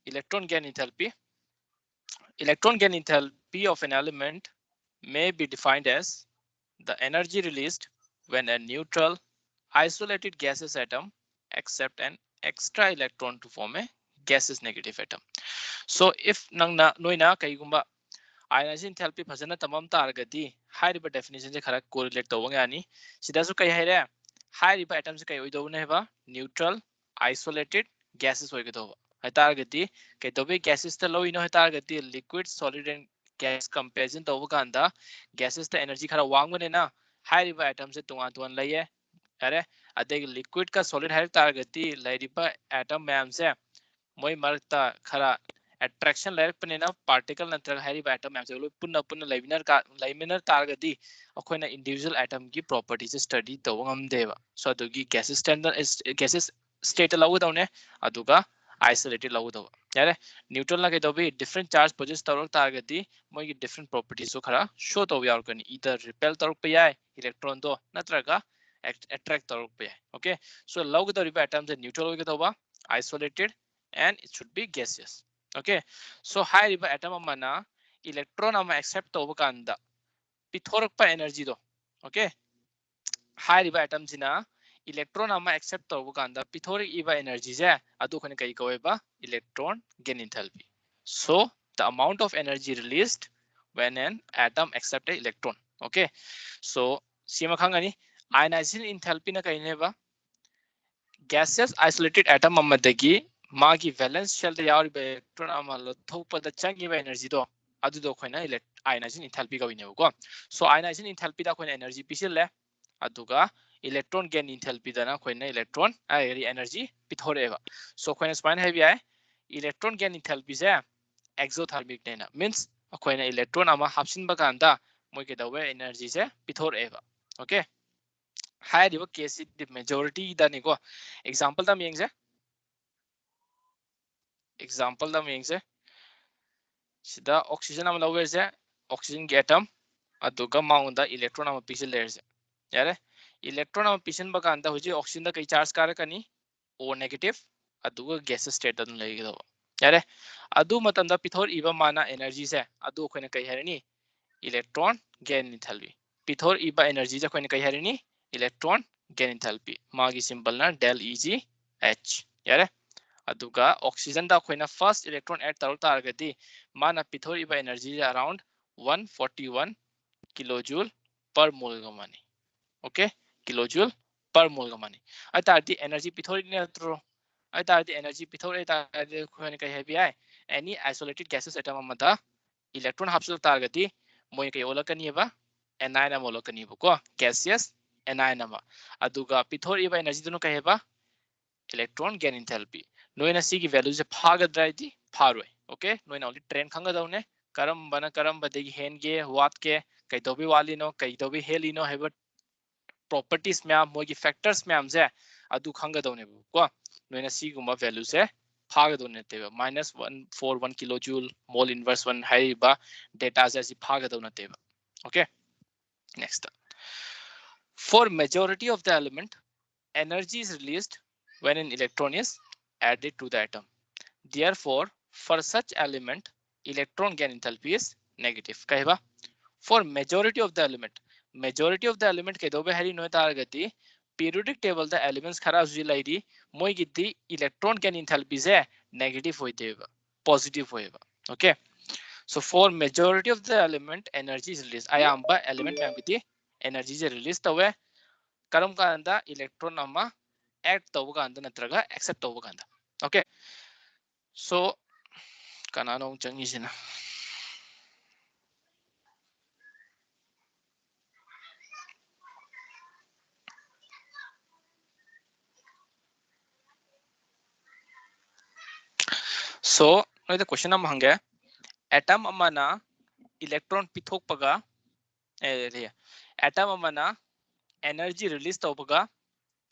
electron gain enthalpy. Electron gain enthalpy of an element may be defined as the energy released when a neutral isolated gaseous atom accept an extra electron to form a gaseous negative atom. So if nangna noina kaigumba ionization enthalpy phajana tamam targadi high definition se khara correlate tawang yani sidasu kai haire high atom se kai oidobne heba neutral isolated gases oigedoba hatargadi kai tobe gases ta low ino hatargadi liquid solid and gas comparison tawba kanda gases ta energy khara wangone na high atom se tunga tuan laye अरे अदे liquid का solid है तारगति लाइरिबा atom मैम से मोई मरता खरा attraction लेरपनेना particle नंतर हाइरिबा एटम मैम से लो पुन्ना पुन्ना लाइमिनर तारगति अखोइना इंडिविजुअल एटम की प्रॉपर्टीज स्टडी तवंगम देवा सो अदुगी गैसेस स्टैंडर्ड गैसेस स्टेट लाउदौने अदुगा आइसोलेटेड लाउदौ यारे न्यूट्रल ना केदोबी डिफरेंट चार्ज पोजेस तौरक तारगति मोई की डिफरेंट प्रॉपर्टीज सो खरा शो तो यारकनी इधर रिपेल तौरक पे याय इलेक्ट्रॉन तो नत्रगा attract okay so log the atoms are neutral isolated and it should be gaseous okay so high riba atom mana electron ama accept to kanda pithorak pa energy do okay high riba atom jina electron ama accept to kanda pithorak iba energy ja adu khane kai ko ba electron gain enthalpy so the amount of energy released when an atom accept an electron okay so sima khangani ionization enthalpy na kaineba gaseous isolated atom amadagi magi valence shell da yauri electron amalo thopada changi ba energy do adu do khoina ionization enthalpy ka winebo ko so ionization enthalpy da khoina energy pisile aduga electron gain enthalpy da na khoina electron energy pithoreba so khoina spine heavy ai electron gain enthalpy se exothermic na means khoina electron ama hapsin ba kanda moi ke dawe energy se pithoreba okay high river case the majority da ni ko example da meng se example da meng se sida oxygen am lower se oxygen atom aduga maunda electron am pisil layer se yare electron am pisin ba kanda hoji oxygen da kai charge karakani o negative aduga gas state da legi do yare adu matam da pithor iba mana energy se adu khoina kai harani electron gain enthalpy pithor iba energy ja khoina kai harani electron gain enthalpy magi symbol na del eg h yare aduga oxygen da khoina first electron add taru targadi mana pithor iba energy around 141 kilojoule per mole gamani okay kilojoule per mole gamani atardi energy pithor ni atro atardi energy pithor atardi khoina kai hebi ai any isolated gases atom amada electron hapsul targadi moi kai olakani ba anion am olakani ko gaseous anion ama aduga pithor iba energy dunu kai ba electron gain enthalpy noina c की value से फागद्रा इति फारोय okay noina only trend खंगा दउने करम बदेगी हेन गे वात के कई दोबी वाली no कई दोबी हेली नो हेबट properties मैम मोगी factors मैम जे अदु खंगा दउने को noina c गुमा value से फाग दउने तेबा -141 kilojoule mole inverse 1 है बा data से फाग दउने तेबा okay next for majority of the element energy is released when an electron is added to the atom therefore for such element electron gain enthalpy is negative कहबा for majority of the element के दोबे हरी नो तारगति periodic table the elements खरा जुलाइदी मोई गिद्दी electron gain enthalpy से negative होइदेबा positive होइबा okay so for majority of the element energy is released ayamba element में गिद्दी energy is released तवे करम कांदा electron अमा add तव कांदा नत्रगा accept तव कांदा okay so kanano changi sina so no the question am hange atom amana electron pithok paga atom amana energy release tawbaga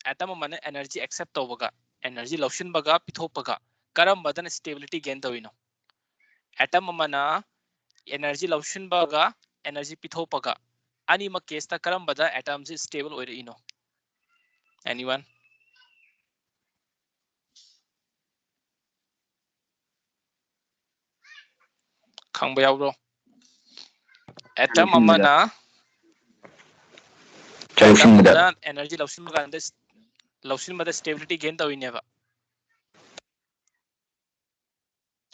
atom amana energy accept tawbaga energy lotion baga pithok paga karam badan stability gain tawino atom amana energy lotion baga energy pithok paga ani ma case ta karam bada atoms is stable oire ino anyone खंबा यावरो atom अमना energy लौसिन मदा stability gain तविनेबा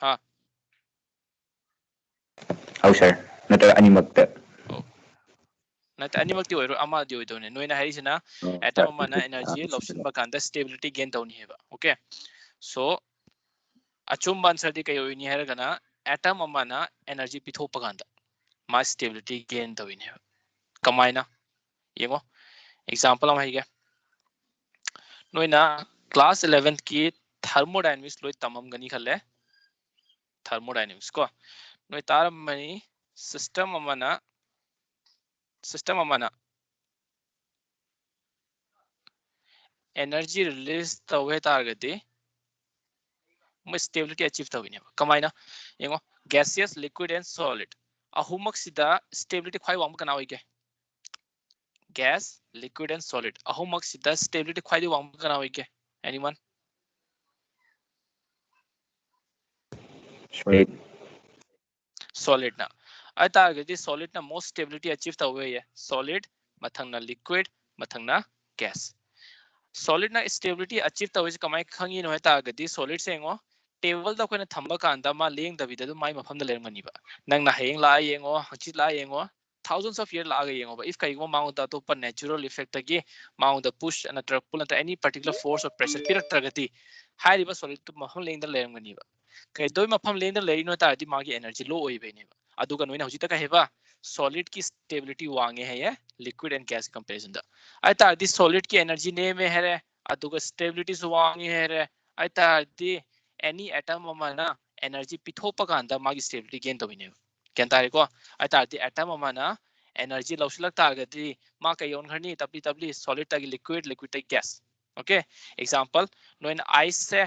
हाँ how sir नतर अनिमक्ता नत अनिमक्ति ओइरो अमा दि ओइदोने नोइना हारिसिना atom अमना energy लौसिन बकांदा stability gain तौनी हेबा okay so अचुम answer the कई ओइनी हेरगना atom अमना energy पिथोपकांदा मा stability gain तविने कमाइना येंगो example हम हाइगे नोइना क्लास 11th की थर्मोडायनामिक्स लोय तमम गनी खले थर्मोडायनामिक्स को नोय तारम मनी सिस्टम अमना एनर्जी रिलीज तवे तारगति म स्टेबिलिटी अचीव तविने कमाइना येंगो गैसियस लिक्विड एंड सॉलिड अहुमक सिदा स्टेबिलिटी ख्वाइ वांग कना होइगे गैस लिक्विड एंड सॉलिड अहुमक सिदा स्टेबिलिटी ख्वाइ वांग कना होइगे एनीवन सॉलिड ना अतारगति सॉलिड ना मोस्ट स्टेबिलिटी अचीव तवे ये सॉलिड मथंगना लिक्विड मथंगना गैस सॉलिड ना स्टेबिलिटी अचीव तवे कमाइ खंगी नो तारगति सॉलिड सेंगो टेबल दा कोइना थंबा कांदा मा लेंग दबिदा दु माइ मफम दा लेरमगनीबा नंग ना हेंग ला येंगो हचि ला येंगो thousands of years laga yengo if kai go maung da to pa natural effect gi maung da push and a pull at any particular force or pressure pirak tragati hai riba solid to maham leng da lermani ba kai doi mafam leng da lerino ta di magi energy low oi be ne ba adu ka noina hojita ka heba solid की stability वांगे है ये liquid and gas comparison दा आई ता दी solid की energy ने में है रे अदु का stability वांगे है रे आई ता दी any atom अमाना energy पिथोपा कांदा मागी stability gain तो बिने क्या तारे को आई ता दी atom अमाना energy लौसलक तारगती मा कई ओन घरनी तबली तबली solid तागी liquid तागी gas ओके example नो इन ice से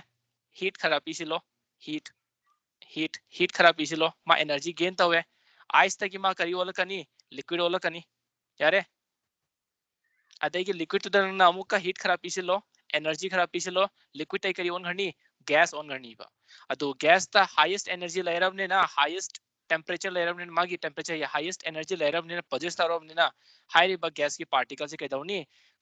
heat खराबी से लो heat खराबी से लो मा energy gain तो है आइस तक मा करी ओला कनी लिक्विड ओला कनी यारे अदे की लिक्विड तो ना अमुक का हीट खराब पीसे लो एनर्जी खराब पीसे लो लिक्विड तय करी ओन घनी गैस ओन घनी बा अदो गैस ता हाईएस्ट एनर्जी लेयरब ने ना हाईएस्ट टेंपरेचर लेयरब ने मागी टेंपरेचर या हाईएस्ट एनर्जी लेयरब ने पजेस तारब ने ना हाई बा गैस की पार्टिकल से कदौनी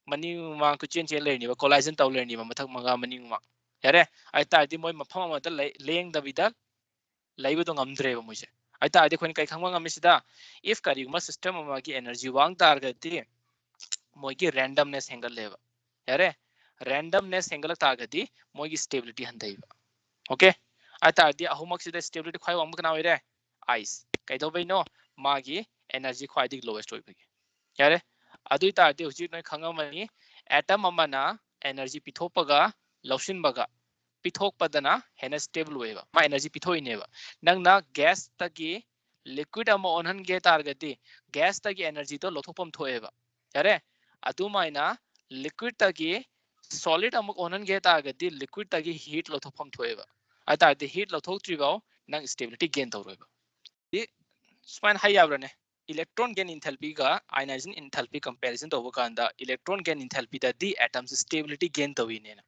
मनी मा को चेन चेन लेनी बा कोलाइजन तव लेनी बा मथक मंगा मनी मा यारे आई ता दि मोय मफम मा ता लेंग दबिदा लाइव तो ngамद्रे बा मुझे आई ता दि खोन kai khangwa ngamisida if karigma system amagi energy wang targati moigi randomness hengal leba yare randomness hengal targati moigi stability handaiba okay ata di ahumak sida stability khwai wang kana oire ice kai do bai no magi energy khwai dik lowest oi bagi yare adu ta di huji noi khangamani atom amana energy pithopaga lausin baga पिथोक पदना Hena stable होएबा मा energy पिथोइनेबा नंगना gas तकी liquid अम ओनहन गे तारगति gas तकी energy तो लोथोपम थोएबा यारे अदुमाइना liquid तकी solid अम ओनहन गे तारगति liquid तकी heat लोथोपम थोएबा अता the heat लोथोक त्रिबाव नंग stability gain तौरोएबा ये स्पाइन हाई आवरने इलेक्ट्रॉन गेन इंथैल्पी का आयनाइजेशन इंथैल्पी कंपैरिजन तौबो कांदा इलेक्ट्रॉन गेन इंथैल्पी दा दी एटम्स स्टेबिलिटी गेन तौइने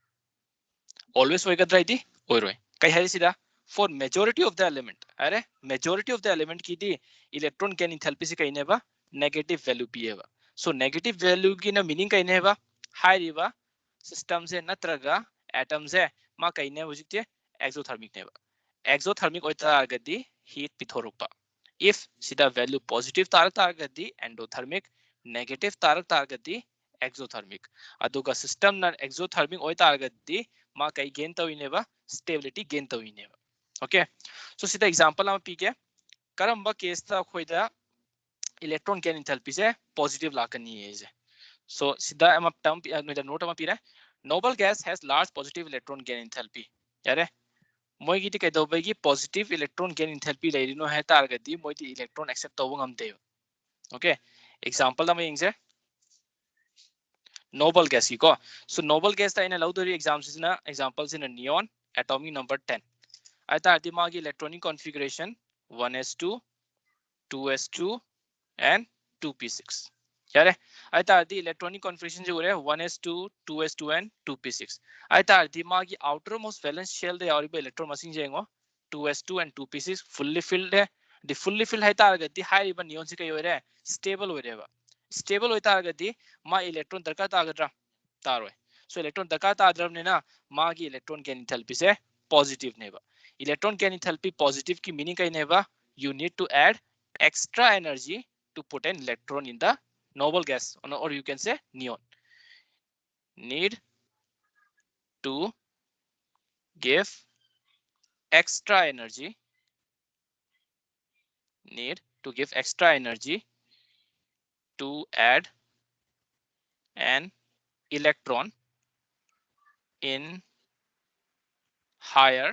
always होएगा दी ओइरोय कई हारिसिदा for majority of the element अरे majority of the element की दी electron gain enthalpy से कहिने बा negative value पिएबा so negative value की ना meaning कहिने बा high रिबा system से नत्रगा atom से मा कहिने हुजिते exothermic ने बा exothermic ओइता आगदी heat पिथोरुपा if सिदा value positive Tarak आगदी endothermic negative Tarak आगदी exothermic अदुगा system ना exothermic ओइता आगदी मा कई गेन तविनेबा स्टेबिलिटी गेन तविनेबा ओके सो सीधा एग्जांपल हम पीके करंबा केस ता खोइदा इलेक्ट्रॉन गेन एंथैल्पी से पॉजिटिव लाकनी है जे सो सीधा हम टर्म में नोट हम पीरा noble gas has large positive electron gain enthalpy यारे मोय गिति कई दोबेगी पॉजिटिव इलेक्ट्रॉन गेन एंथैल्पी लेरिनो है तारगदी मोयति इलेक्ट्रॉन एक्सेप्ट तवंग हमते ओके एग्जांपल हम इंजे noble gas की को so noble gas ता इन लौदरी एग्जांपल्स ना एग्जांपल्स इन neon atomic number 10 आता दिमागी electronic configuration 1s2 2s2 and 2p6 यारे आता दी इलेक्ट्रॉनिक कॉन्फ़िगरेशन जो है 1s2 2s2 and 2p6 आता दिमागी आउटर मोस्ट वैलेंस शेल दे और electron machine Django 2s2 and 2p6 fully filled है the fully fill hai targati high ribbon neon se kai oire stable oireba stable oi targati ma electron darkar tagadra taroi so electron darkar tadrabne na ma gi electron gain enthalpy se positive neba electron gain enthalpy positive ki meaning kai neba you need to add extra energy to put an electron in the noble gas or you can say neon need to give extra energy need to give extra energy to add an electron in higher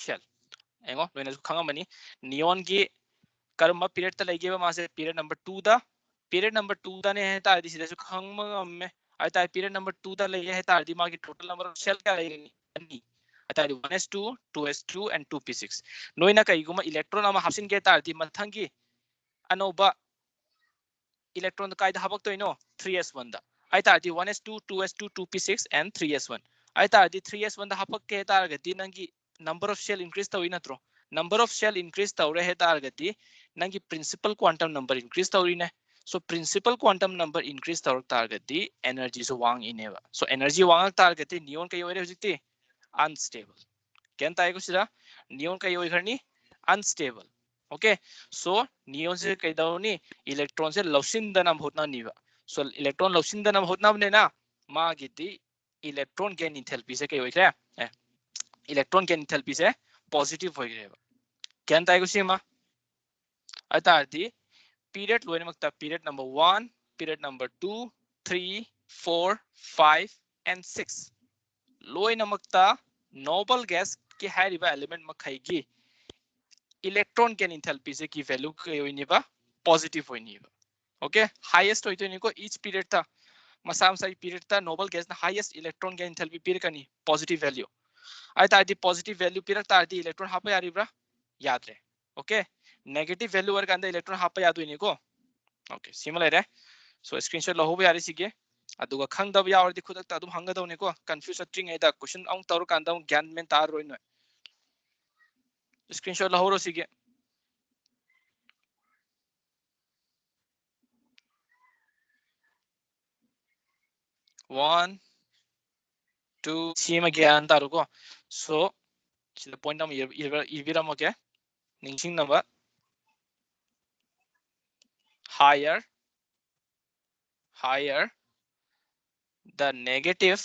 shell engo loina khangamani neon gi karma period ta lege ma se period number 2 da period number 2 da ne ta di sida su khangma amme ai ta period number 2 da lege ta di ma gi total number of shell ka lege ani ata di 1s2 2s2 and 2p6 noina kai guma electron ama hapsin ge ta di mathangi anoba electron kai da habak toino 3s1 da ai ta di 1s2 2s2 2p6 and 3s1 ai ta di 3s1 da habak ke ta ga di nangi number of shell increase tawina natro number of shell increase tawre he ta ga di nangi principal quantum number increase tawrine so principal quantum number increase tawr ta ga di energy so wang ineva so energy wang ta ga di neon kai ore hojikti unstable ken ta ko sida neon kai oi garni unstable okay so neon se kai dawni electron se lossin dana bhotna niba so electron lossin dana bhotna ne na ma giti electron gain enthalpy se kai oi kra electron gain enthalpy se positive hoi greba ken ta ko sima ata di period loine makta period number 1 period number 2 3 4 5 and 6 loine makta noble gas ki hariba element makhai gi electron gain enthalpy se ki value kai oiniba positive oiniba okay highest hoito ni ko each period ta masam sai period ta noble gas na highest electron gain enthalpy pir kani positive value ai ta di positive value pir ta di electron hapa yaribra yaad re okay negative value war kanda electron hapa yadu ni ko okay similar re so screenshot lo hobe yari sige aduga khangdab yawardi khudak ta adum hanga dawne ko confuse string ai da question ang tor kanda gyan men tar roi no screenshot lo horo sige 1 2 sima gyan taru ko so the point am iviram okay ningsing number higher the negative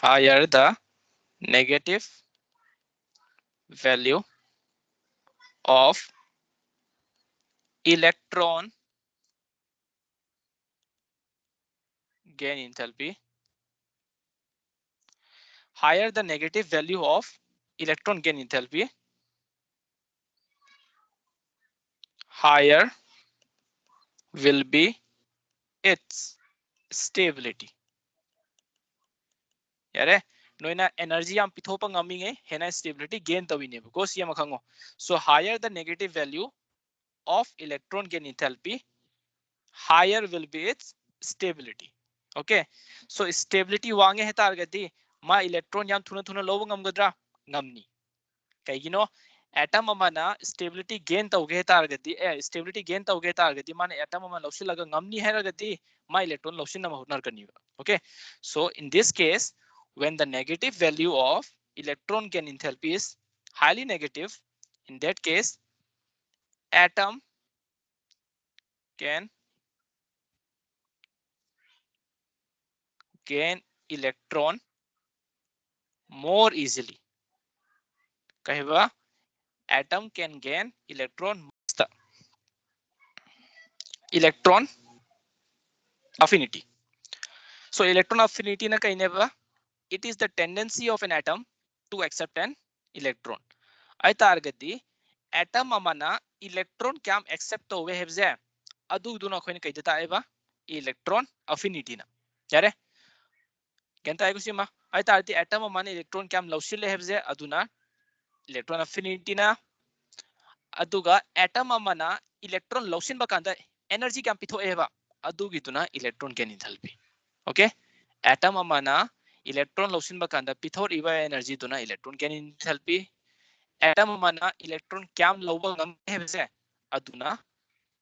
higher the negative value of electron gain enthalpy higher the negative value of electron gain enthalpy higher will be its stability yare noina energy am pithopa ngaminge hena stability gain tawine ko siam khango so higher the negative value of electron gain enthalpy higher will be its stability okay so stability wange he targati ma electron yam thuna thuna lobo ngamgadra ngamni kaigino atom amana stability gain tawge targati stability gain tawge targati man atom ama losilaga ngamni heragati ma electron losin ma hotnar kani okay so in this case when the negative value of electron gain enthalpy is highly negative in that case atom can gain electron more easily kaheba atom can gain electron affinity so electron affinity na kaineba it is the tendency of an atom to accept an electron ai targati atom amana electron kyam accept to we hebze adu duna khoin kai data eba electron affinity na yare kenta ai kusima ai tarti atom amana electron kyam lawsile hebze aduna electron affinity na aduga atom amana electron lawsin bakanda energy kyam pitho eba adugituna electron gain enthalpy okay atom amana electron लौसिनबा कांदा पिथोरिबा energy दुना electron gain enthalpy atom मना electron क्याम लौबा ngam हेबसे अदुना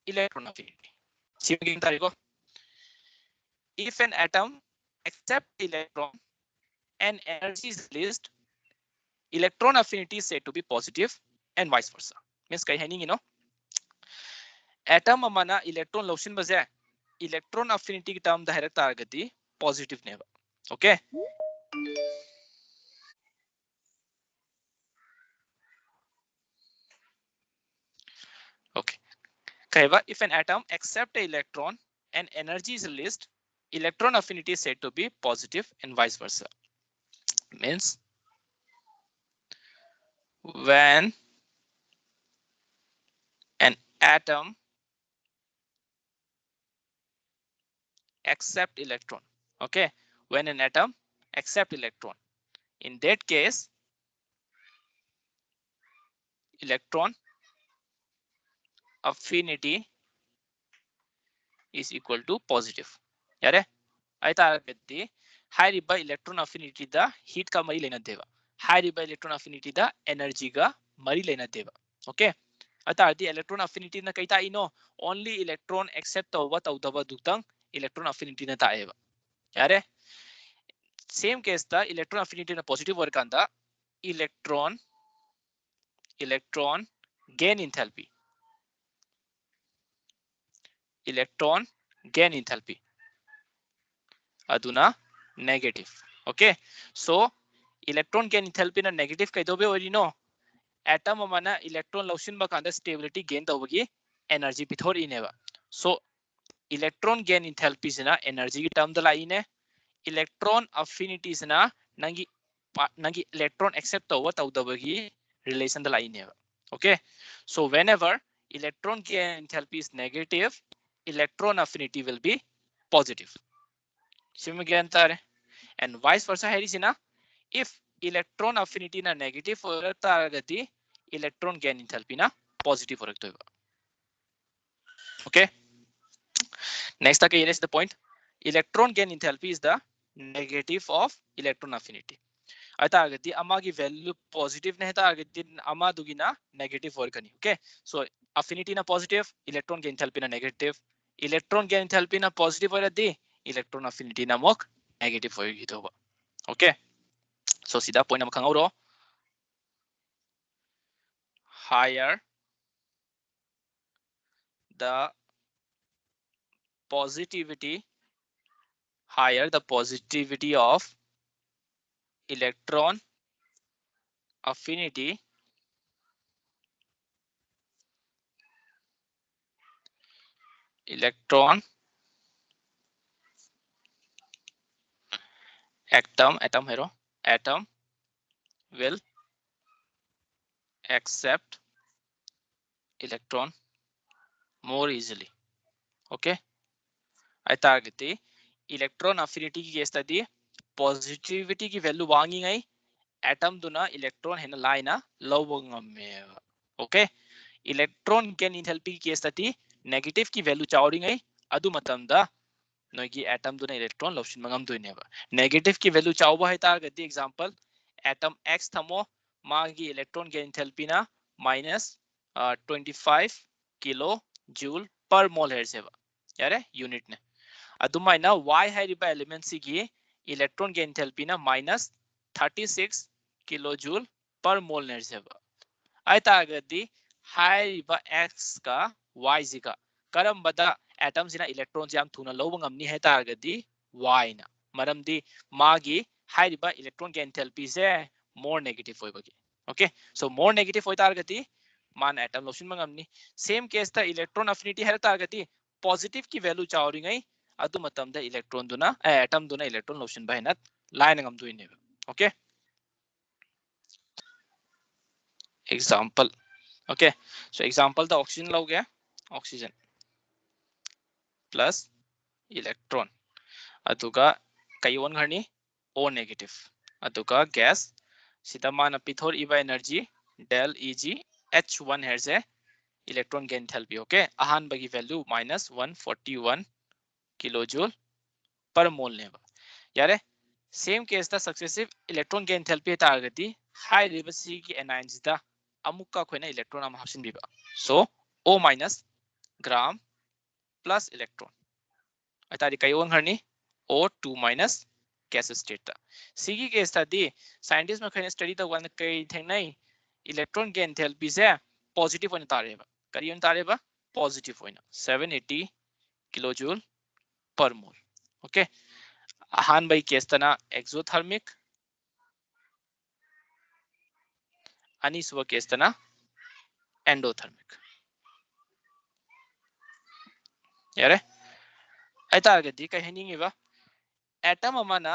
electron affinity सिमगिन तारिको if an atom accepts electron and energy is released electron affinity is said to be positive and vice versa means kai hani no atom amana electron loshin baze electron affinity ki term da harak targati positive neba okay okay kaiva if an atom accepts an electron and energy is released electron affinity is said to be positive and vice versa means when an atom accept electron okay when an atom accept electron in that case electron affinity is equal to positive yare aita agati hariba electron affinity da heat ka mari lena deva hariba electron affinity da energy ga mari lena deva okay ata the electron affinity na kaita ino only electron accept tawba tawdaba dutang electron affinity na taeba yare same case da electron affinity na positive work anda electron gain enthalpy electron gain enthalpy aduna negative okay so electron gain enthalpy na negative kaidobe orino atom amana electron loshin ba kanda stability gain tawagi energy pithor ineba so electron gain enthalpy sina energy ki term da laine electron affinity sina nangi electron accept tawa tawdabagi relation da laineba okay so whenever electron gain enthalpy is negative electron affinity will be positive and vice versa harisina if electron affinity na negative taragati electron gain enthalpy na positive okay next here is the point electron gain enthalpy is the negative of electron affinity atagati amagi value positive ne taragati ama dugina negative workani okay so affinity na positive electron gain enthalpy na negative electron gain enthalpy na positive oradi electron affinity na mok negative hoigitoba okay so sida point am khangaro higher the positivity of electron affinity electron atom hero atom will accept electron more easily okay I target electron affinity की case तदी positivity की value वांगी गई atom दुना electron है ना लाइना लवंग में okay electron gain enthalpy की केस तदी negative की value चावरी गई अदु मतंदा नोगी atom दुना electron लवशिन मंगम दुनेबा negative की value चावबा है target example atom x थमो मागी electron gain enthalpy ना minus 25 kilo joule per mole है सेवा यारे unit ने अदुमाइना y हाइरिबा एलिमेंट सिगी इलेक्ट्रॉन gain enthalpy ना minus 36 kilojoule per mole नेरसेबा आइतागदी हाइरिबा x का y जिका करमबदा एटम सिना इलेक्ट्रॉन जाम थुना लौब ngamni है तागदी y ना मरमदी मागी हाइरिबा इलेक्ट्रॉन gain enthalpy से more negative होइबगी okay so more negative होय तागदी मान atom lotion ngamni same case ता इलेक्ट्रॉन affinity है तागदी positive की value चावरी गई adu matamda electron duna atom duna electron lotion bahinat line ngam duine okay example okay so example the oxygen log gaya oxygen plus electron aduga kayon gharni o negative aduga gas sida mana pithor iba energy del eg h1 herse electron gain enthalpy okay ahan bagi value minus 141 kilojoule per mole neba yare same case the successive electron gain enthalpy target high river c ki anion da amukka khoina electron am hapsin biba so O minus gram plus electron atari kai on harni O2 minus gas state ta sigi case ta di scientist ma khaina study ta one kai thengnai electron gain enthalpy se positive on tareba kari on tareba positive hoina 780 kilojoule per mole okay ahan by case tana exothermic ani suwa case tana endothermic yare ai targeti kai heningiba atom amana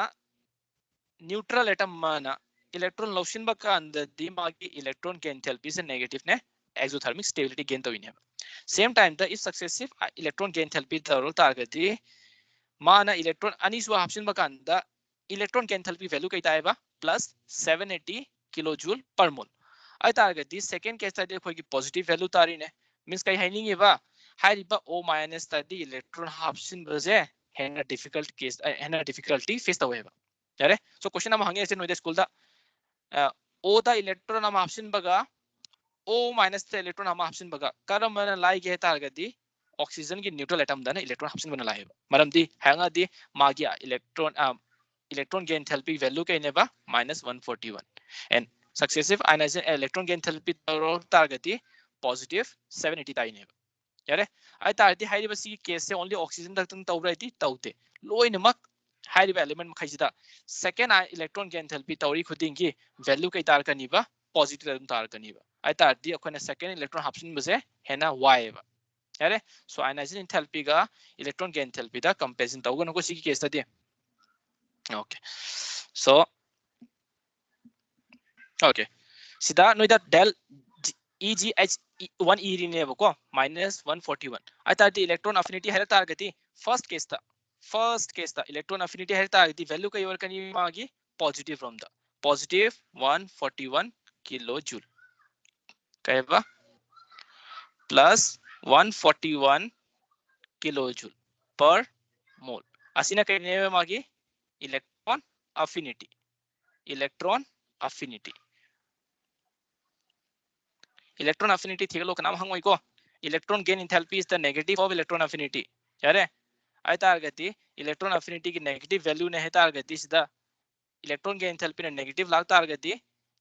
neutral atom mana electron lotion baka andadi magi electron gain enthalpy is negative ne exothermic stability gain to ineba same time the if successive electron gain enthalpy tarol targeti mana electron ani suwa option baka anda electron gain enthalpy value kai taiba plus 780 kilojoule per mole ai targeti second case tadi khoi positive value tari ne means kai hainingeba hairiba O minus tadi electron option baje hena difficult case hena difficulty face taweba yare so question am hange ase noide school da O da electron am option baga O minus the electron am option baga karam mana lai ge targeti oxygen ki neutral atom da na electron option bana lai maram di hanga di magi electron gain enthalpy value kai neba minus 141 and successive ionization electron gain enthalpy targeti positive 780 tai neba yare ai tardi hairi basi case se only oxygen da tang tawra ti tawte loina mak hairi element khaisida second electron gain enthalpy tawri khuding ki value kai tar kani ba positive adum tar kani ba ai tardi akhona second electron option base hena y ba yare so ionization enthalpy ga electron gain enthalpy da comparison tawgon ko sigi case da okay so okay sida noida del EGH1 E ne ko minus 141 I thought the electron affinity hai targeti first case ta electron affinity hai targeti value kai or kani magi positive from the positive 141 kilojoule kaiba plus 141 kilojoule per mole asina kai ne magi electron affinity electron affinity thigalo kanam hangoi ko electron gain enthalpy is the negative of electron affinity yare ai targeti electron affinity ki negative value ne hai targeti sida electron gain enthalpy na negative lag targeti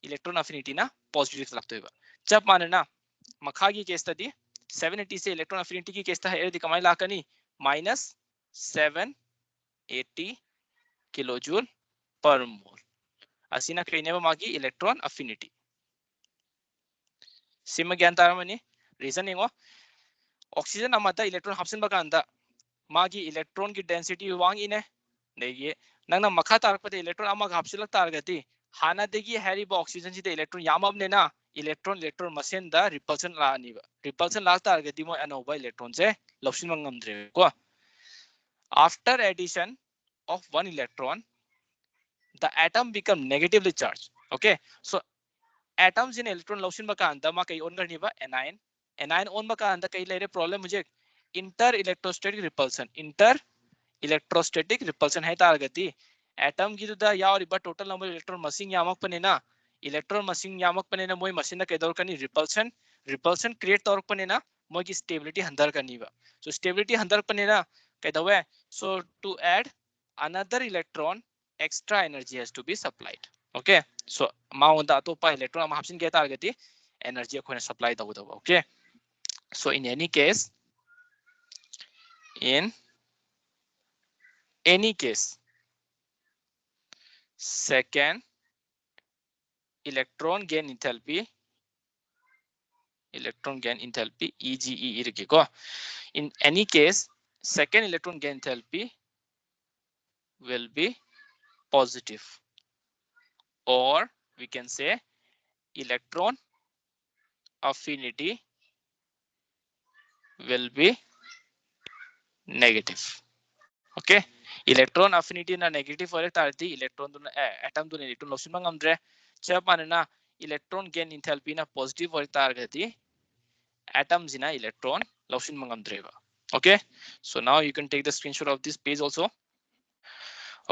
electron affinity na positive lagto ba jab manena makha ki case tadi 780 se electron affinity ki case ta hai di kamai lakani minus 780 kilojoule per mole asina kaineba magi electron affinity sima gyan taramani reason ingo oxygen amata electron hapsin bakanda magi electron ki density wang ine degi nangna makha tarpade electron ama hapsilak targati hana degi hari ba oxygen ji de electron yamab ne na electron masen da repulsion la ani ba repulsion la targati mo anova electron je lopsin mangamdre ko after addition of one electron the atom become negatively charged okay so atoms in electron lopsin bakanda ma kai on garni ba anion on baka anda kai lere problem mujhe inter electrostatic repulsion hai targati atom gi da yauri ba total number electron machine yamak panena electron machine yamak panena moi machine na kai dor kani repulsion create tor panena moi ki stability handar kani ba so stability handar panena kai dawe so to add another electron extra energy has to be supplied okay so ma onda to pa electron ma hapsin ke targati energy ko supply daw okay so in any case second electron gain enthalpy EGE irikiko in any case second electron gain enthalpy will be positive or we can say electron affinity will be negative okay electron affinity na negative ore tardi electron dun atom dun electron losin mangamdre chapanena electron gain enthalpy na positive ore targati atoms in a electron losin mangamdre ba okay so now you can take the screenshot of this page also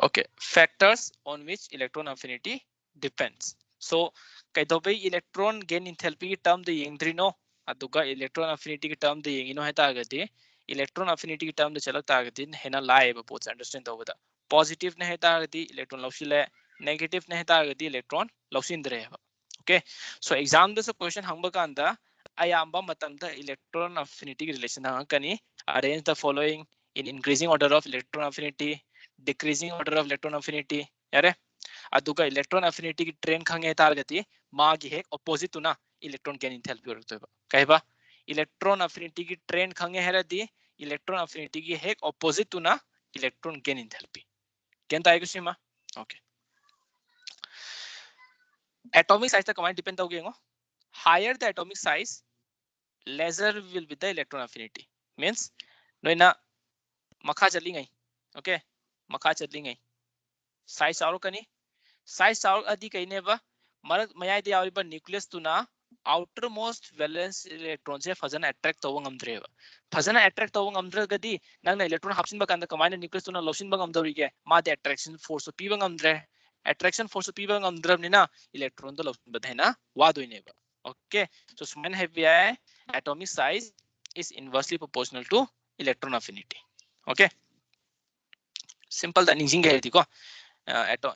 Okay, factors on which electron affinity depends. So kaidobe electron gain enthalpy ki term the yengdrino aduga electron affinity ki term the yengino heta agati electron affinity ki term the chalak tagati hena live both understand over the positive ne heta agati electron lawsile negative ne heta agati electron lawsindre heba. Okay, so exam this question hangba kanda ayamba matamda electron affinity relation hangkani arrange the following in increasing order of electron affinity, decreasing order of electron affinity yare aduga electron affinity ki train khange targati magi he opposite tuna electron gain enthalpy ortoba kaiba electron affinity ki train khange heradi electron affinity ki he opposite tuna electron gain enthalpy kenta aigu sima. Okay, atomic size ta command depend hoge ngo higher the atomic size lesser will be the electron affinity means noina makha chali ngai. Okay, makha chali ngai size aur kani size aur adi kaine ba marak mayai de yawi ba nucleus tuna outermost valence electron se fazana attract taw ngamdre ba fazana attract taw ngamdra gadi nang electron hapsin ba kanda kamane nucleus tuna losin ba ngamdori ge ma de attraction force pi ba ngamdre attraction force pi ba ngamdra ni na electron to losin ba thena wa doine ba. Okay, so small heavy atomic size is inversely proportional to electron affinity. Okay, simple the ningsing ge ko atom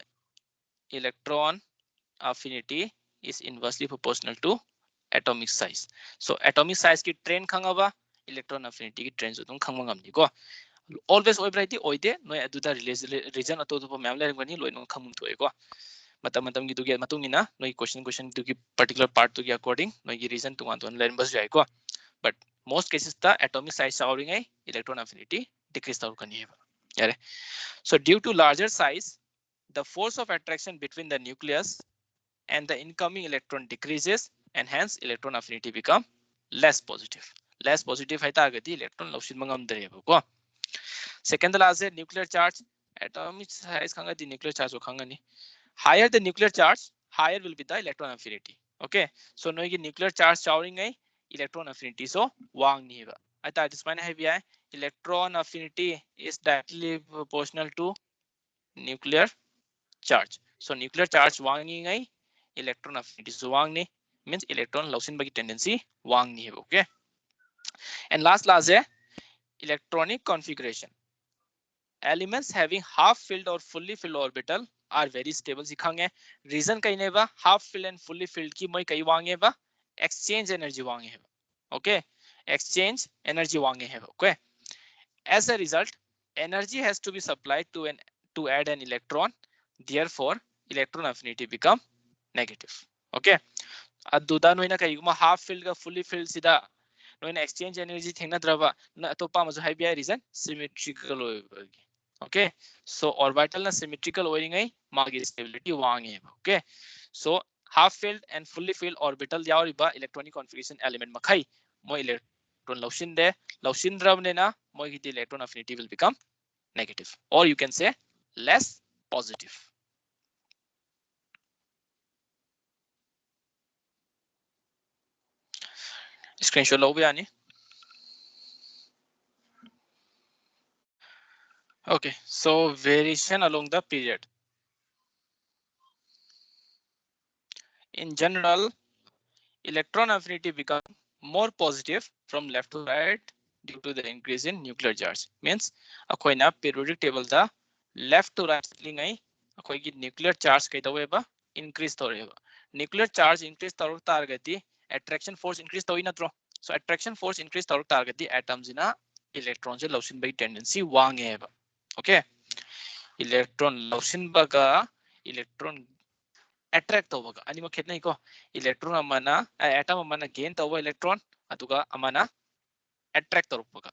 electron affinity is inversely proportional to atomic size. So atomic size ki train khangaba electron affinity ki train jodung khangma ngamni ko always oi variety oide noi aduda region ato to mem le ngani loin khangmum thoe ko matam matam gi dugi matungina noi question dugi particular part to gi according noi gi region tungan ton len bas jai ko but most cases the atomic size showering ai electron affinity decrease taur kani heba yare. So due to larger size the force of attraction between the nucleus and the incoming electron decreases and hence electron affinity become less positive. Less positive hai ta agadi electron lawsin mangam dre ko. Second the last nuclear charge atomic size khanga the nuclear charge ko khanga ni higher the nuclear charge higher will be the electron affinity. Okay, so no ki nuclear charge showering ai electron affinity so wang ni ba I thought this mine have electron affinity is directly proportional to nuclear charge. So nuclear charge wangi ngai electron affinity so wang ni means electron lawsin bagi tendency wang ni. Okay, and last electronic configuration elements having half filled or fully filled orbital are very stable sikhange reason kaine ba half filled and fully filled ki moi kai wange ba exchange energy wange hai. Okay, exchange energy wange hai. Okay, as a result energy has to be supplied to add an electron, therefore electron affinity become negative. Okay, aduda noina kai ma half filled ga fully filled sida noina exchange energy thengna draba na topa ma jo hai bia reason symmetrical. Okay, so orbital na symmetrical oiring ai magi stability wang hai. Okay, so half filled and fully filled orbital yauriba electronic configuration element makhai mo electron lawsin de lawsin dravne na mo gi electron affinity will become negative or you can say less positive. Screenshot lo yani. Okay, so variation along the period. In general, electron affinity becomes more positive from left to right due to the increase in nuclear charge. Means akoina periodic table the left to right lingai akoi gi nuclear charge kai taweba increase toreba. Nuclear charge increase toruk targati attraction force increase toy natro. So attraction force increase toruk targati atoms ina electrons lawsin by tendency wangeba. Okay, electron lawsin baga electron attract tawbaga anima khetnai ko electron amana atom amana gain tawba electron aduga amana attract tawbaga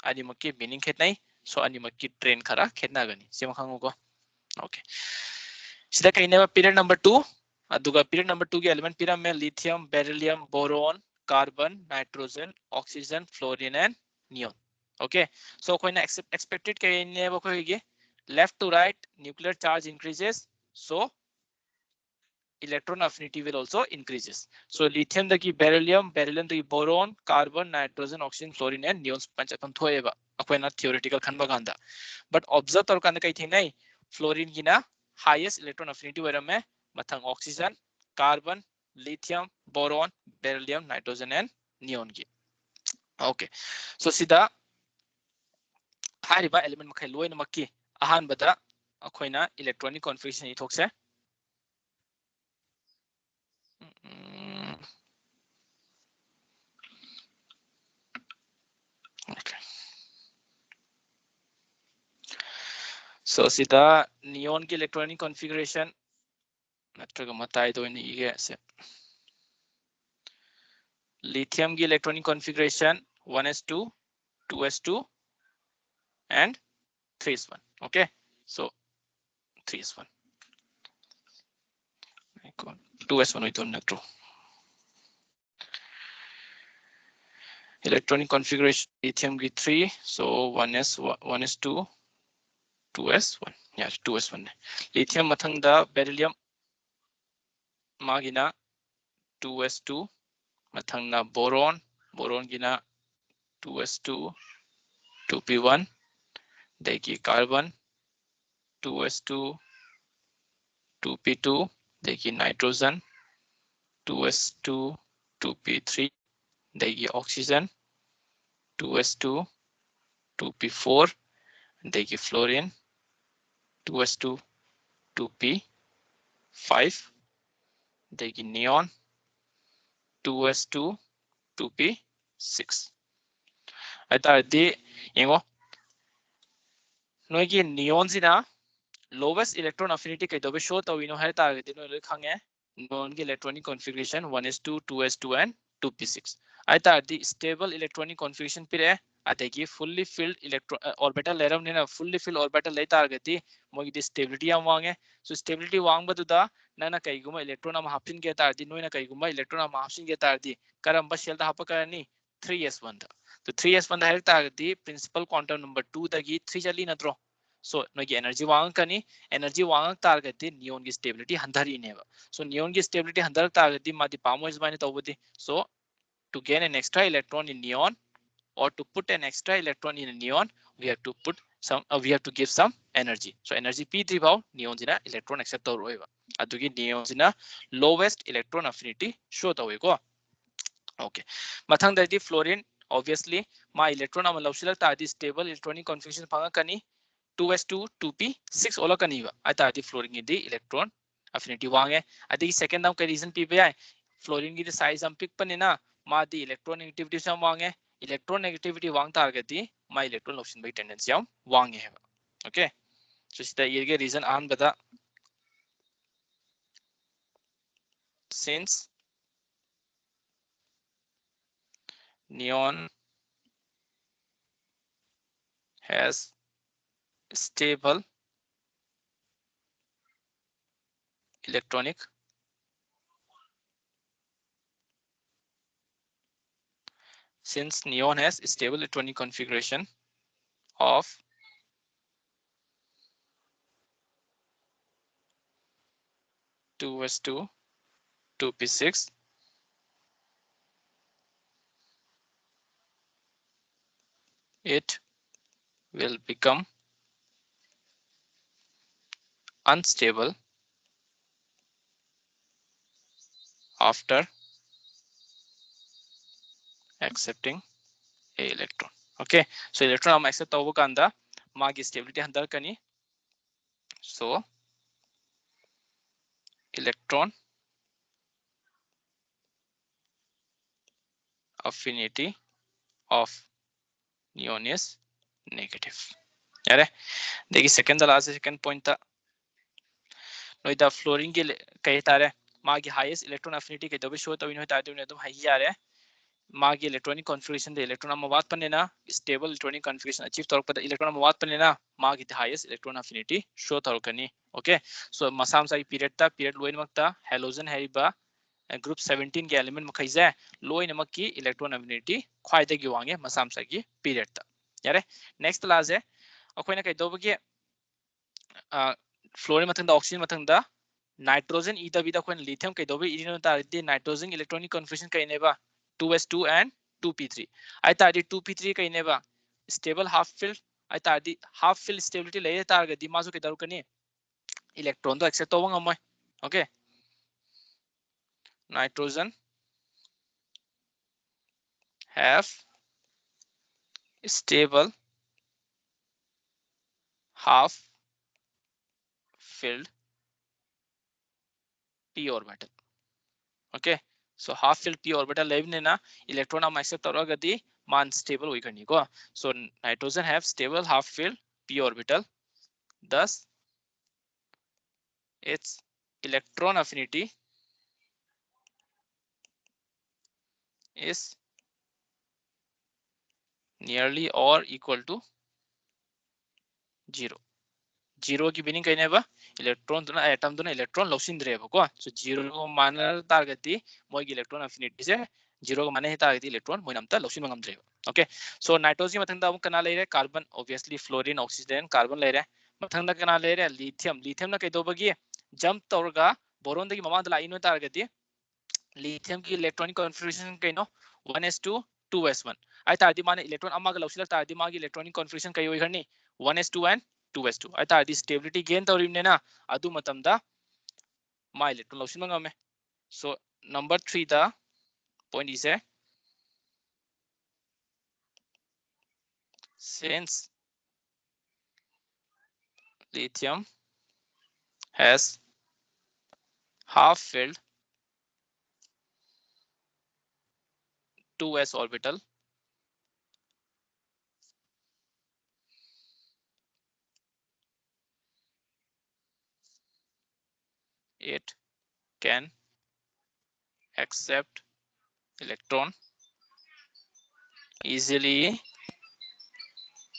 anima ki meaning khetnai so anima ki train khara khetna gani sema khangu ko. Okay, sida kaineba period number 2 aduga period number 2 के element pira में lithium beryllium boron carbon nitrogen oxygen fluorine and neon. Okay, so koina expected kaineba ko ge left to right nuclear charge increases so electron affinity will also increases. So lithium the ki beryllium the boron carbon nitrogen oxygen fluorine and neon panchakan thoeba akoina theoretical khanba ganda but observe tor kan kai thinai fluorine की ना highest electron affinity वरमे मथंग oxygen carbon lithium boron beryllium nitrogen and neon की okay so सिदा हारिबा element मखै लोइन मक्की अहानबदा अखोइना इलेक्ट्रॉनिक कॉन्फ़िगरेशन इथोक्से okay so sida neon की इलेक्ट्रॉनिक कॉन्फ़िगरेशन नत्रगा मताई दो इन इगे से lithium की electronic configuration 1s2 2s2 and 3s1 okay so 3s1 2s1 with nitro electronic configuration lithium की 3 so 1s2 2s1 yeah 2s1 lithium मथंगदा beryllium मागिना 2s2 मथंगना boron गिना 2s2 2p1 देगी carbon 2s2 2p2 देगी nitrogen 2s2 2p3 देगी oxygen 2s2 2p4 देगी fluorine 2s2 2p5 देगी neon 2s2 2p6 अतारदी यंगो नोगी neon सिना lowest electron affinity कैदोबे show तविनो है तारदी no खंगे neon की electronic configuration 1s2 2s2 and 2p6 अतारदी stable electronic configuration पिरे अतेगी fully filled electron orbital लेरम नेना fully filled orbital ले तारगती मोगी stability याम वांगे so stability वांग बदुदा नना कैगुमा electron am hapsin के तारदी नोइना कैगुमा electron am hapsin के तारदी करम बस शेल ता हप करनी 3s1 था तो 3s1 दा है तारदी principal quantum number 2 दगी 3 चली नत्रो so नोगी energy वांग कनी energy वांग तारगती neon की stability हंधरी नेवा so neon की stability हंधर तारगती मादी पामोइस बाने तोबदी so to gain an extra electron in neon or to put an extra electron in a neon we have to put some we have to give some energy so energy p3 भाव neon जिना electron accept तौरोएवा अदुगी neon जिना lowest electron affinity show तौएको okay मथंग दर्दी fluorine obviously मा electron अम लौशिलक तादी stable electronic configuration फंगा कनी 2s2 2p6 ओला कनीवा अतादी fluorine की electron affinity वांगे अदी second दाम का reason P पे आए fluorine की size हम पिक पनेना मा दी electron negativity से वांगे electron negativity वांग तारगती मा electron लौशिन भाई tendency हम वांगे है okay so इस तरह ये reason आन बता since neon has stable electronic since neon has stable electronic configuration of 2s2 2p6 it will become unstable after accepting a electron okay so electron हम accept तब कांदा मागी stability हंदर कनी so electron affinity of neon is negative यारे देखिए second last second point था नोइदा fluorine के कहे तारे मागी highest electron affinity के दबे शो तब इन्हों तारे उन्हें तो हाई यारे मागी electronic configuration the electron amawat panena stable electronic configuration achieve torok pada electron amawat panena मागी the highest electron affinity show torokani okay so masam sai period ta period loin makta halogen haiba group 17 के element मखैजे loin makki electron affinity ख्वाइदे gi wange masam sai gi period ta यारे next class है अखोइना कै दोबगे fluorine मथंदा oxygen मथंदा nitrogen ida bida खोइन lithium कै दोबे इरिनो ता nitrogen electronic configuration कै नेबा 2s2 and 2p3 I thought 2p3 kaineba stable half filled I thought half filled stability layer target di maso ke darukani electron to accept tawang amoy. Okay, nitrogen have stable half filled p orbital. Okay, so half filled p orbital level na electron am accept taragadi man stable oigani ko. So nitrogen have stable half filled p orbital, thus its electron affinity is nearly or equal to 0. 0 की meaning कहीं बा electron तो ना atom तो ना electron लौसिन दरे बको सो 0 को माने तारगति मोय की इलेक्ट्रॉन अफिनिटी से 0 को माने ही तारगति इलेक्ट्रॉन मोय नमता लौसिन मंगम दरे ओके सो नाइट्रोजन मथंग दा कना ले रे carbon obviously fluorine oxygen carbon ले रे मथंग दा कना ले रे लिथियम लिथियम ना कई दो बगी जंप तौरगा बोरोन दगी ममा दा लाइन तारगति लिथियम की इलेक्ट्रॉनिक कॉन्फ़िगरेशन कइनो 1s2 2s1 आई तारदी माने इलेक्ट्रॉन अमा गा लौसिल तारदी मागी इलेक्ट्रॉनिक कॉन्फ़िगरेशन कई होई घनी 1s2 and 2s2 आई तारदी स्टेबिलिटी गेन तौरिने ना अदु मतमदा मा इलेक्ट्रॉन लौसिन मंगमे सो नंबर 3 दा पॉइंट इज है since lithium has half filled 2s orbital it can accept electron easily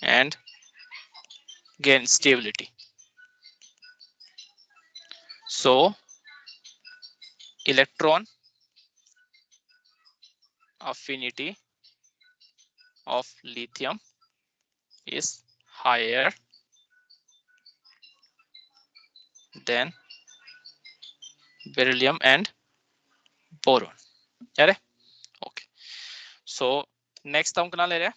and gain stability. So electron affinity of lithium is higher than beryllium and boron. यारे okay so next हम कना ले रहे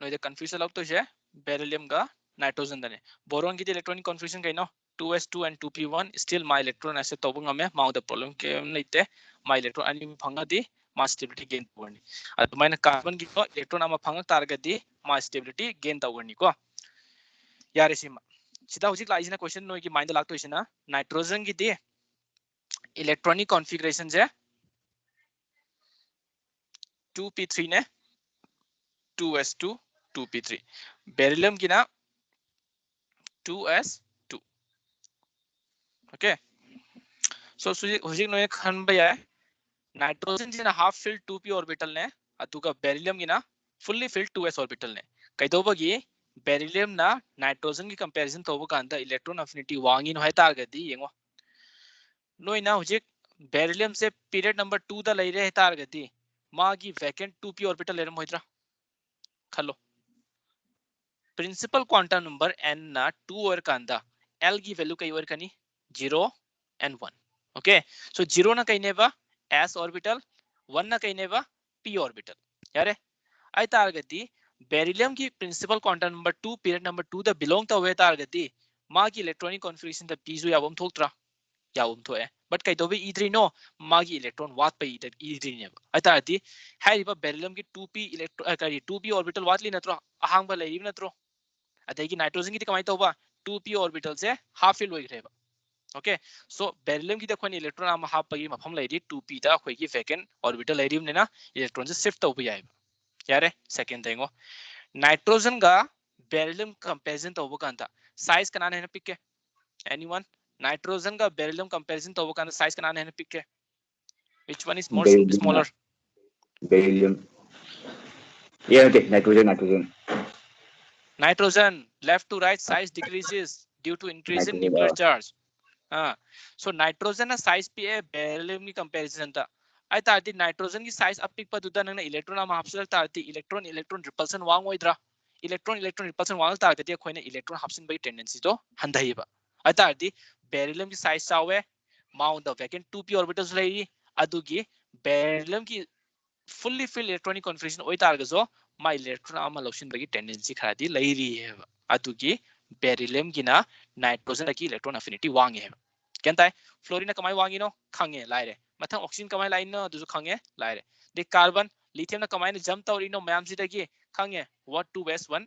no इधर confusion लग तो है beryllium का नाइट्रोजन दने बोरोन की इलेक्ट्रॉनिक कॉन्फ़िगरेशन कइनो 2s2 and 2p1 still my electron ऐसे तोबंग हमें माउ द प्रॉब्लम के लेते my electron अनि फंगा दी मा स्टेबिलिटी गेन तोगनी अदुमाइना कार्बन की को इलेक्ट्रॉन अमा फंगा तारगदी मा स्टेबिलिटी गेन तोगनी को यारे सिमा सिदा हुजिक लाइजना क्वेश्चन नो की माइंड लागतो इसिना नाइट्रोजन की दी इलेक्ट्रॉनिक कॉन्फ़िगरेशन जे 2p3 ने 2s2 2p3 बेरिलियम की ना 2s2 okay so हुजिक नो खन बया नाइट्रोजन जिना हाफ फिल्ड 2p ऑर्बिटल ने अतुका बेरिलियम की ना फुल्ली फिल्ड 2s ऑर्बिटल ने कइदोबगी बेरिलियम ना नाइट्रोजन की कंपैरिजन तोबो कांदा इलेक्ट्रॉन अफिनिटी वांगिन होय तारगदी येंगो नोइना हुजिक बेरिलियम से पीरियड नंबर 2 दा लई रे तारगदी मागी वैकेंट 2p ऑर्बिटल लेरम होइत्रा खलो प्रिंसिपल क्वांटम नंबर n ना 2 और कांदा l की वैल्यू कई और कनी 0 and 1 ओके सो 0 ना कइनेबा s ऑर्बिटल 1 ना कइनेबा p ऑर्बिटल यारे आई तारगदी बेरिलियम की principal quantum number 2 period number 2 दा बिलोंग ता वे तारगदी मागी इलेक्ट्रॉनिक कॉन्फ़िगरेशन दा p जो याबम थोक्त्रा याबम थोए बट कई दोबे e3 नो मागी इलेक्ट्रॉन वात पे e3 ने आई तारदी हाइबा बेरिलियम की 2p इलेक्ट्रॉन करी 2p ऑर्बिटल वात ली नत्रो अहांग बा लेरी नत्रो अतई नाइट्रोजन की कमाई तो होगा 2p ऑर्बिटल से हाफ फिल होई रहेबा ओके सो बेरिलियम की देखो इलेक्ट्रॉन आम हाफ पगी मफम लेरी 2p दा खोई की वैकेंट ऑर्बिटल लेरी ने ना इलेक्ट्रॉन से शिफ्ट हो जाएगा यारे सेकंड देंगो नाइट्रोजन का बेरिलियम कंपैरिजन तो कांता साइज कनाने है पिक के एनीवन नाइट्रोजन का बेरिलियम कंपैरिजन तो कांता साइज कनाने है पिक के which one is more smaller beryllium yeah okay nitrogen nitrogen left to right size decreases due to increase in nuclear charge so nitrogen na size पे है beryllium की comparison था आई तारती nitrogen की साइज अब पिक पदुदा नंग इलेक्ट्रॉन am हapsil तारती इलेक्ट्रॉन इलेक्ट्रॉन रिपल्सन वांग ओइद्रा इलेक्ट्रॉन इलेक्ट्रॉन रिपल्सन वांग तारती खोइने इलेक्ट्रॉन हapsin बई टेंडेंसी तो हंदहिबा आई तारती बेरिलियम की साइज चावे माउंट द वैकेंट 2p ऑर्बिटल्स लेई अदुगी बेरिलियम की fully filled electronic configuration ओइ तारगजो मा इलेक्ट्रॉन am लौसिन बगी टेंडेंसी खरादी लेरी है अदुगी बेरिलियम गिना नाइट्रोजन की इलेक्ट्रॉन अफिनिटी वांगे है क्या ताई फ्लोरीन कमाई वांगी नो खंगे लाइरे मथंग ऑक्सीजन कमाई लाइन नो दुसु खंगे लाइरे दे कार्बन लिथियम कमाई जंप तौरी नो मैम सिदगी खंगे what 2s1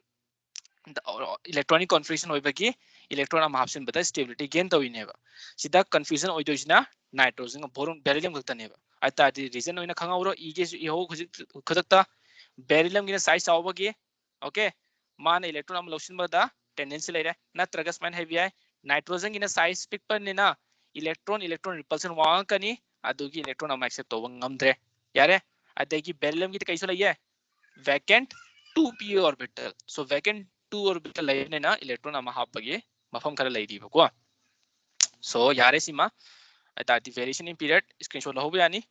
इलेक्ट्रॉनिक कन्फ्यूजन होइबगी इलेक्ट्रॉन अम हाप्सिन बता स्टेबिलिटी गेन तौइनेबा सिदा कन्फ्यूजन होइदोसिना नाइट्रोजन बोरोन बेरिलियम खतनेबा आइतादि रीजन होइना खंगाउरो इगे इहो खजकता बेरिलियम गिना साइज चावबगी ओके मान इलेक्ट्रॉन अम लौसिनबदा टेंडेंसी लेरे नत्रगा स्माइन हेवी नाइट्रोजन गिना साइज पिकपनिना इलेक्ट्रॉन रिपल्सन वांगकनी अदुगी इलेक्ट्रॉन अम एक्सेप्ट तोबं ngamdre यारे अदगी बेरिलियम गी कैसो लइए vacant 2p orbital so vacant 2 orbital लेना इलेक्ट्रॉन अमा हापगे मफम खरा लेदीबको so यारे सिमा अताति वेरिएशन इन पीरियड स्क्रीनशॉट लहबो यानी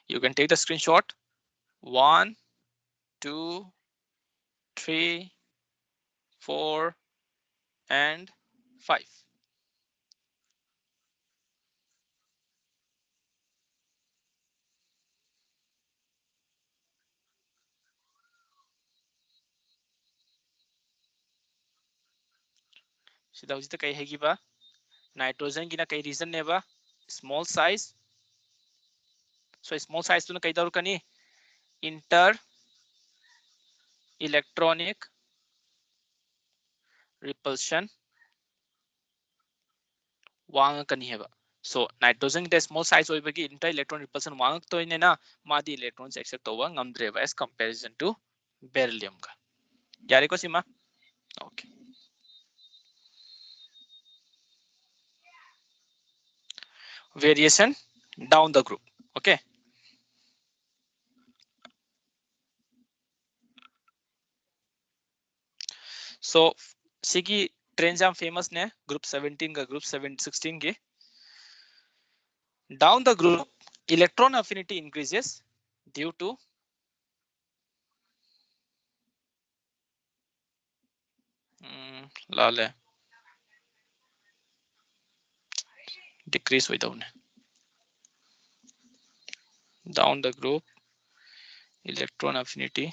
you can take the screenshot 1 2 3 4 and 5 सिदा उजित कई हेगिबा नाइट्रोजन गिना कई रीजन नेबा small size so small size तुन कई दौर कनी इंटर इलेक्ट्रॉनिक रिपल्शन वांग कनी हेबा so nitrogen the small size होइबगी इंटर इलेक्ट्रॉन रिपल्सन वांग तोइनेना मादी इलेक्ट्रॉन्स एक्सेप्ट तोवा ngamdreba as comparison to beryllium का यारे को सीमा okay variation down the group okay so सिगी ट्रेन जाम फेमस ने ग्रुप 17 का ग्रुप 16 के down the group electron affinity increases due to लाले decrease with down the group electron affinity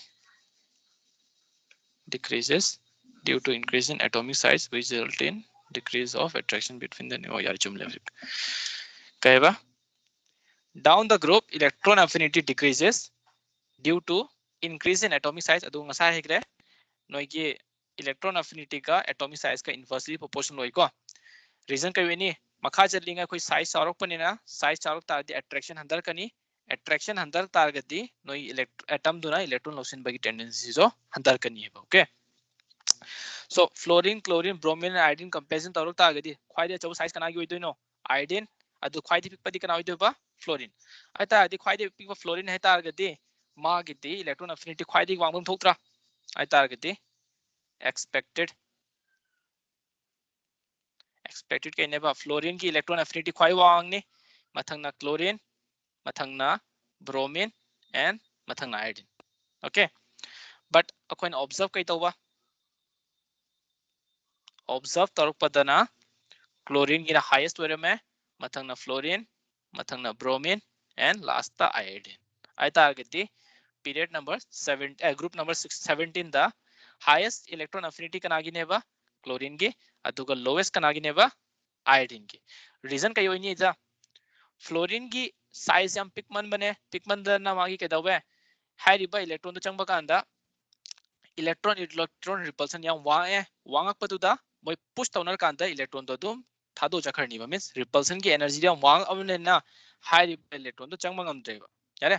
decreases due to increase in atomic size which result in decrease of attraction between the new कहबा down the group electron affinity decreases due to increase in atomic size adu ngasa hegre noigi electron affinity का atomic size का inversely proportional होइको reason कइवेनी मखा चलिंगा कोई size Charak पनिना size Charak तारदी attraction हंदर कनी attraction हंदर तारगदी नोई atom दुना electron लोसिन बगी tendency जो हंदर कनी है okay so fluorine chlorine bromine and iodine comparison तौरक तारगदी ख्वाइदे चौ size कनागी होइदोइनो iodine अदु ख्वाइदे पिकपदी कना होइदोबा fluorine अता अदि ख्वाइदे पिकपा fluorine है तारगदी मागिदी electron affinity ख्वाइदे वांगम थोक्त्रा आई तारगदी expected कहनेबा फ्लोरीन की इलेक्ट्रॉन एफिनिटी ख्वाई वांगने मथंगना क्लोरीन मथंगना ब्रोमीन एंड मथंगना आयोडीन ओके बट अखोइन ऑब्जर्व कई तौबा ऑब्जर्व तौरपदना क्लोरीन की हाईएस्ट ओइरमे मथंगना फ्लोरीन मथंगना bromine and last the iodine आई तारगदी period number 7 group number 17 the highest electron affinity कनागिनेबा क्लोरीन की अदुगा लोवेस्ट कनागिनेबा आयोडीन की रीजन कई होइनी जा फ्लोरीन की साइज याम पिकमन बने पिकमन दना मागी केदवे हाइरिबा इलेक्ट्रॉन तो चंगबा कांदा इलेक्ट्रॉन रिपल्सन याम वांगे वांगकपदुदा मोय पुश तौनर कांदा इलेक्ट्रॉन तो दुम थादो जखरनीबा मींस रिपल्सन की एनर्जी याम वांग अमनेना हाइरिबा इलेक्ट्रॉन तो चंगबा ngamdreba यारे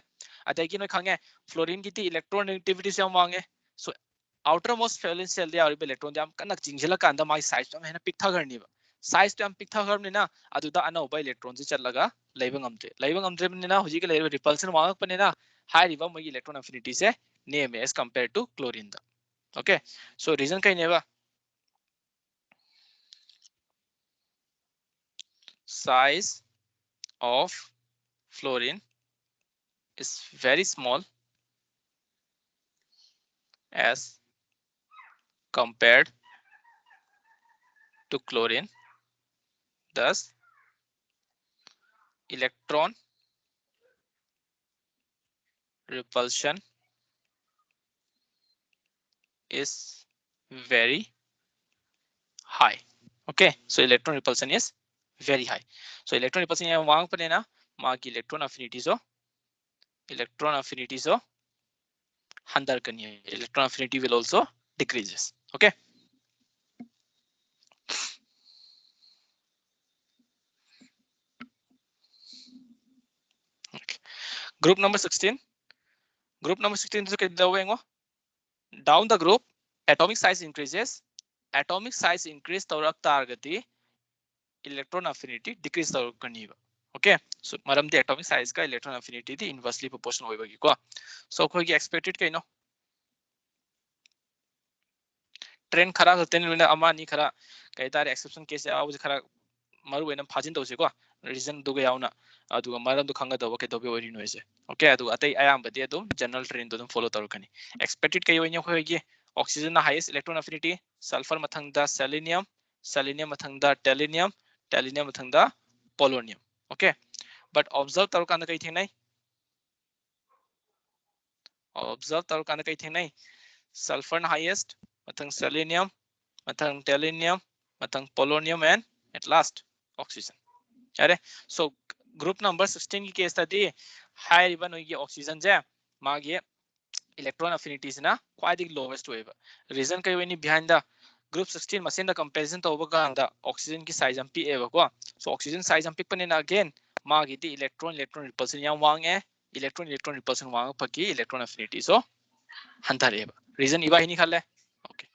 अतैकी नोय खंगे फ्लोरीन की ती इलेक्ट्रॉन नेगेटिविटी से याम वांगे so outermost valence shell दे आरिबा इलेक्ट्रॉन याम कनक चिंगजला कांदा माई साइज तो हेना पिकथा करनीबा साइज तो याम पिकथा करनेना अदुदा अनौबा इलेक्ट्रॉन से चललगा लेबा ngamdre हुजिक लेबा रिपल्सन वांगक पनेना हाइरिबा मोय इलेक्ट्रॉन एफिनिटी से नेम एज कंपेयर टू क्लोरीन दा ओके सो रीजन कई नेबा size of fluorine is very small as compared to chlorine, thus electron repulsion is very high. Okay, so electron repulsion is very high. So electron repulsion यहाँ वहाँ पर है ना, माँ की electron affinity so हंदर करनी है. Electron affinity will also decreases. Okay. Okay. Group number 16. Group number 16 is down the group atomic size increases. Atomic size increase तौरक तारगति electron affinity decrease तौरक करनी है. Okay, so मरम the atomic size का electron affinity the inversely proportional होगा की को. So कोई की expected कहीं नो trend खरा होते हैं ना अमा नहीं खरा कई तारे exception case या वो खरा मरु वेनम फाजिन तो उसे को reason दो गया होना अदुगा मरम तो खंगा दो के तो भी वही नहीं है. Okay, अदु अतई आयाम बदिया तो general trend तो तुम follow तौरक करनी. Expected कहीं वही कोई की oxygen ना highest electron affinity, sulfur मथंगदा selenium, selenium मथंगदा tellurium, tellurium मथंगदा polonium. Okay, but observe तौरक अंदर कहीं थे नहीं. Observe तौरक अंदर कहीं थे नहीं. Sulfur ना highest, मथंग selenium, मथंग tellurium, मथंग polonium and at last oxygen. अरे so group number 16 की केस था दी high ribbon होगी oxygen जे मागे electron affinities ना quite lowest होएगा. Reason कहीं वही नहीं behind the group 16 machine the comparison तो होगा का oxygen की size हम पी एवं को. So oxygen size हम पिक पने ना again मागे दी electron repulsion यहाँ वांग है electron repulsion वांग पकी electron affinity so हंतर है. Reason इवा ही नहीं खाले. Okay.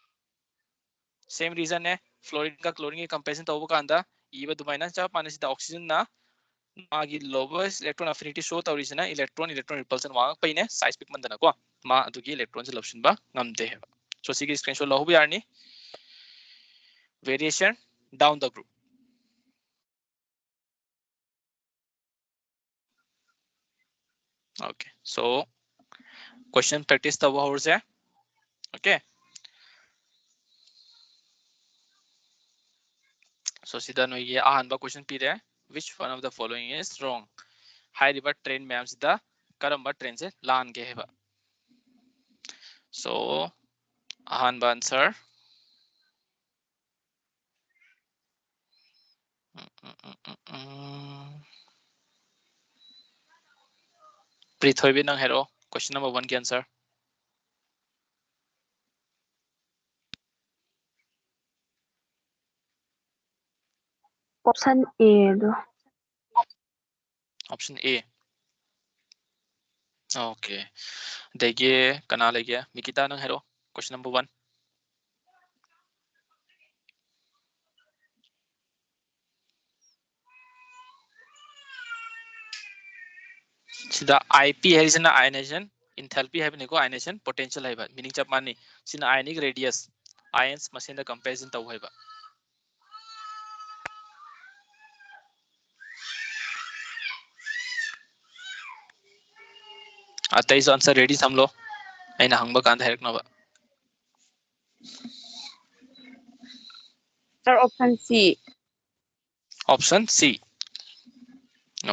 Same reason है fluorine का chlorine की comparison तो होगा का इवा दुमाइना चाह पाने से oxygen ना मागी lowest electron affinity show तो original electron repulsion वांग पईने size pick मंदना को मा अदुगी electron से लक्षण बा ngam दे है. So सी की screenshot लो भी आनी variation down the group. Okay, so question practice the words है. Okay, so सीधा नो ये आहान बा question पी रहे हैं. Which one of the following is wrong? High river train में हम सीधा करम बा train से लान के है बा. So आहान बा answer. Prithoy भी नंग हेरो. Question number 1 के answer. Option A do. Option A. Okay. देखिए कना ले गया मिकिता नंग हेरो. Question number 1. सीधा IP है इसना ionization enthalpy है निको ionization potential है बा meaning जब मानी सीना ionic radius ions machine the comparison तो है बा. आता इस आंसर रेडी हम लो ऐना हंगबा कांदा है रखना बा. Sir, option C. Option C.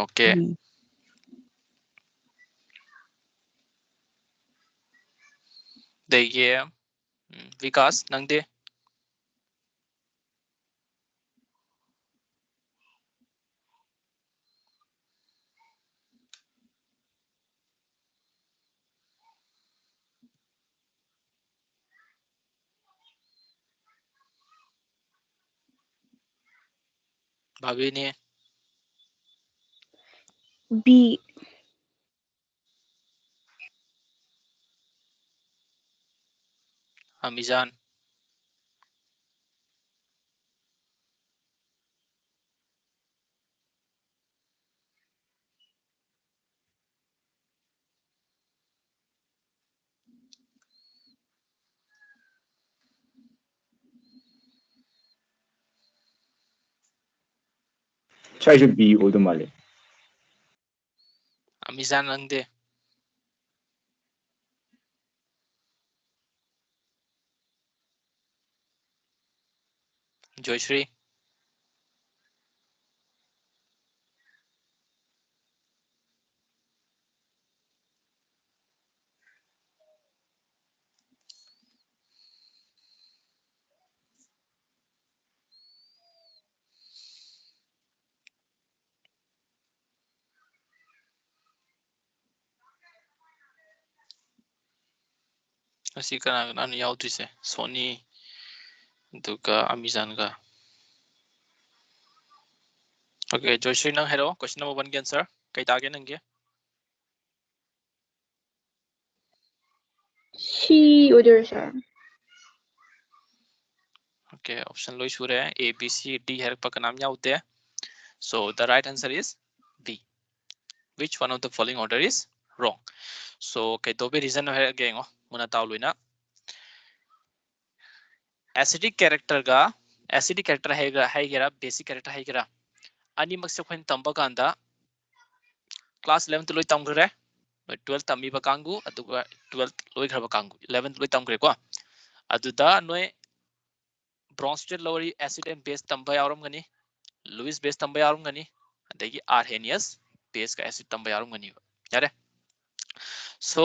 Okay. देखिए विकास नंग दे. भाभी ने B. अमीजान Try to be all the male. अमीजान नंग दे. जोयश्री ꯑꯁꯤ ꯀꯅꯥ ꯀꯅꯥꯅ ꯌꯥꯎꯗ꯭ꯔꯤꯁꯦ ꯁꯣꯅꯤ ꯑꯗꯨꯒ ꯑꯃꯤꯖꯥꯟꯒ ओके जोयश्री नंग हेरो क्वेश्चन नंबर 1 के आंसर कई तागे नंगे C order sir. Okay option लोई शुरू है A B C D हेर पर नाम याउते हैं so the right answer is B which one of the following order is wrong so कई तो भी reason है गेंगो मुना ताउलुइना acidic character का acidic character है गेरा basic character है गेरा अनि मक्से खोइन तंबा कांदा class 11 तो लोई तंगरे 12 तमी बकांगु अदुगा 12 लोई घर बकांगु 11 लोई तंगरे को अदुदा नोए Bronsted Lowry acid and base तंबा यावरम गनी लुइस बेस तंबा यावरम गनी अदगी आर्हेनियस बेस का एसिड तंबा यावरम गनी यारे so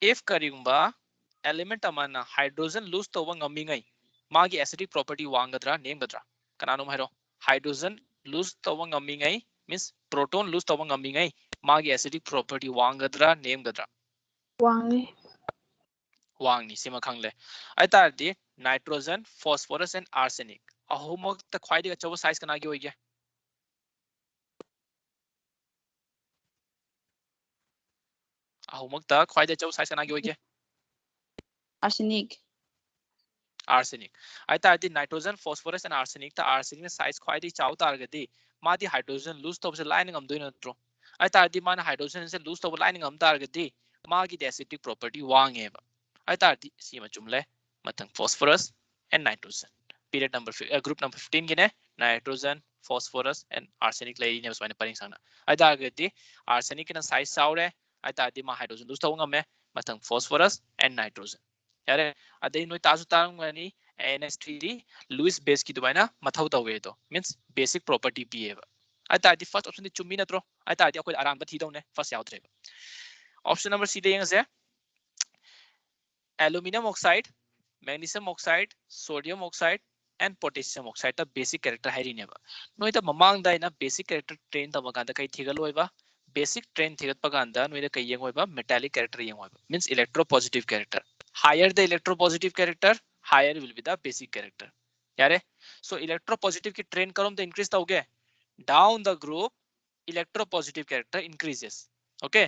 if करिगुंबा element amana hydrogen lose to ngami ngai magi acidic property wangadra nemgadra kanano hairo hydrogen lose to ngami ngai means proton lose to ngami ngai magi acidic property wangadra nemgadra Wang. wangni sima khangle ai tardi nitrogen phosphorus and arsenic ahumok ta khwaidi achawa size kana gi hoige ahumok ta khwaidi achawa size kana gi hoige Arsenic. arsenic ai tardi nitrogen phosphorus and arsenic ta arsenic na size khwaidi chaw targadi madi hydrogen lose to line ngam doina tro ai tardi mana hydrogen se lose to line ngam targadi magi acidic property wange ba ai tardi sima chumle matang phosphorus and nitrogen period number group number 15 gine nitrogen phosphorus and arsenic lay ne swaine paring sangna ai targadi arsenic na size saure ai tardi ma hydrogen lose to ngam me matang phosphorus and nitrogen यारे अदे नोय ताजु तांगनी NH3 Lewis base की दुबाइना मथौ तवे तो means basic property पीएबा आई तादि first option दि चुम्मी नत्रो आई तादि अखोय आराम बथि दौने फर्स्ट याउद्रे ऑप्शन नंबर सी दे यंगसे aluminium oxide magnesium oxide sodium oxide and potassium oxide ta basic character hai rineba noi ta mamang da ina basic character train ta maganda kai thigaloiba basic train thigat paganda noi da kai yengoiba metallic character yengoiba means electropositive character higher the electropositive character higher will be the basic character yare so electropositive ki train karom to increase taoge down the group electropositive character increases okay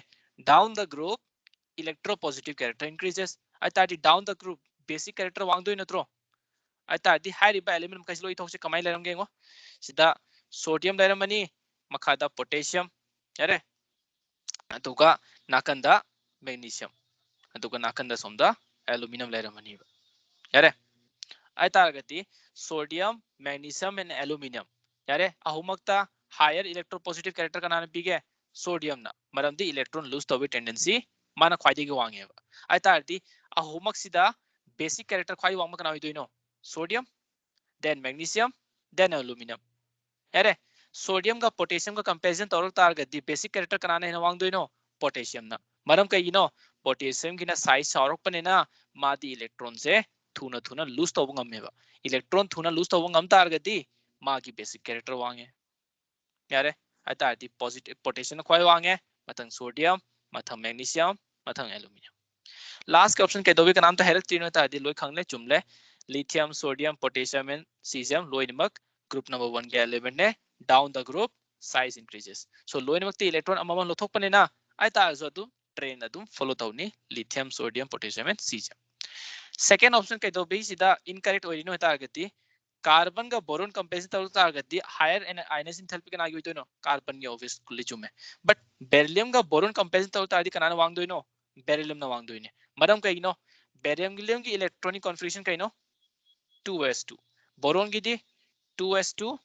down the group electropositive character increases I thought down the group basic character wang do inatro I thought the high element kai loi thok se kamai leram gengo sida sodium leramani makhada potassium yare aduga nakanda magnesium aduga nakanda somda aluminum leramani yare ai targati sodium magnesium and aluminum yare ahumakta higher electropositive character kanana pige sodium na maramdi electron lose to tendency mana khwaidi gi wange ba ai tardi ahumak sida basic character khwai wang kana hoidoino sodium then magnesium then aluminum yare sodium ka potassium ka comparison torok targati basic character kanana hena wang doino potassium na maram kai no potassium ki na size sarok panena madi electron se thuna thuna lose to ngam meba electron thuna lose to ngam targati magi basic character wange yare ata di positive potassium khoi wange mathang sodium mathang magnesium mathang aluminum last के option के दो भी का नाम तो हेरत तीनों था दिल लोई खंगले चुमले lithium sodium potassium and cesium लोई नमक group number 1 के element ने down the group size increases so लोई नमक ती electron अमम लोथोक पने ना आई ता जो अदु ट्रेन अदु follow तौनी lithium sodium potassium and cesium second option के दो भी सीधा incorrect ओरिजिनो होता आगती कार्बन का बोरोन कंपेरिजन तौर आगती हायर आयनाइजेशन एंथैल्पी के नागी होइतो नो कार्बन के ऑब्वियसली चुमे बट बेरिलियम का बोरोन कंपेरिजन तौर आदि कनाना वांग दोइनो बेरिलियम ना वांग दोइने मरम कइनो बेरिलियम की इलेक्ट्रॉनिक कॉन्फ़िगरेशन कइनो 2s2 बोरोन की दी 2s2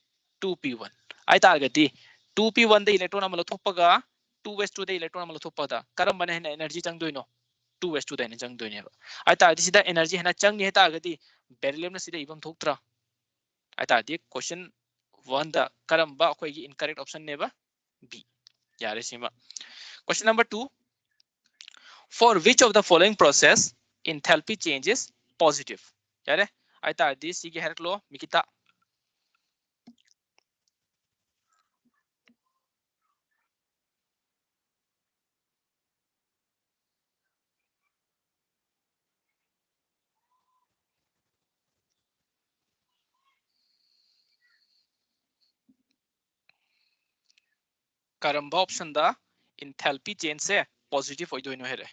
2p1 आई तारगती 2p1 द इलेक्ट्रॉन अमलो थोपगा 2s2 द इलेक्ट्रॉन अमलो थोपदा करम बने है एनर्जी चंग दोइनो 2s2 द चंग दोइने आई तारदी सिदा एनर्जी है ना चंग नि तारगती बेरिलियम ना सिदा इबम थोक्त्रा आई तारदी क्वेश्चन 1 द करम बा कोई इनकरेक्ट ऑप्शन नेबा बी यारे सिमा question number 2 for which of the following process enthalpy change is positive yare ai ta this sige herklo mikita karamba option da enthalpy change se positive oi doino here.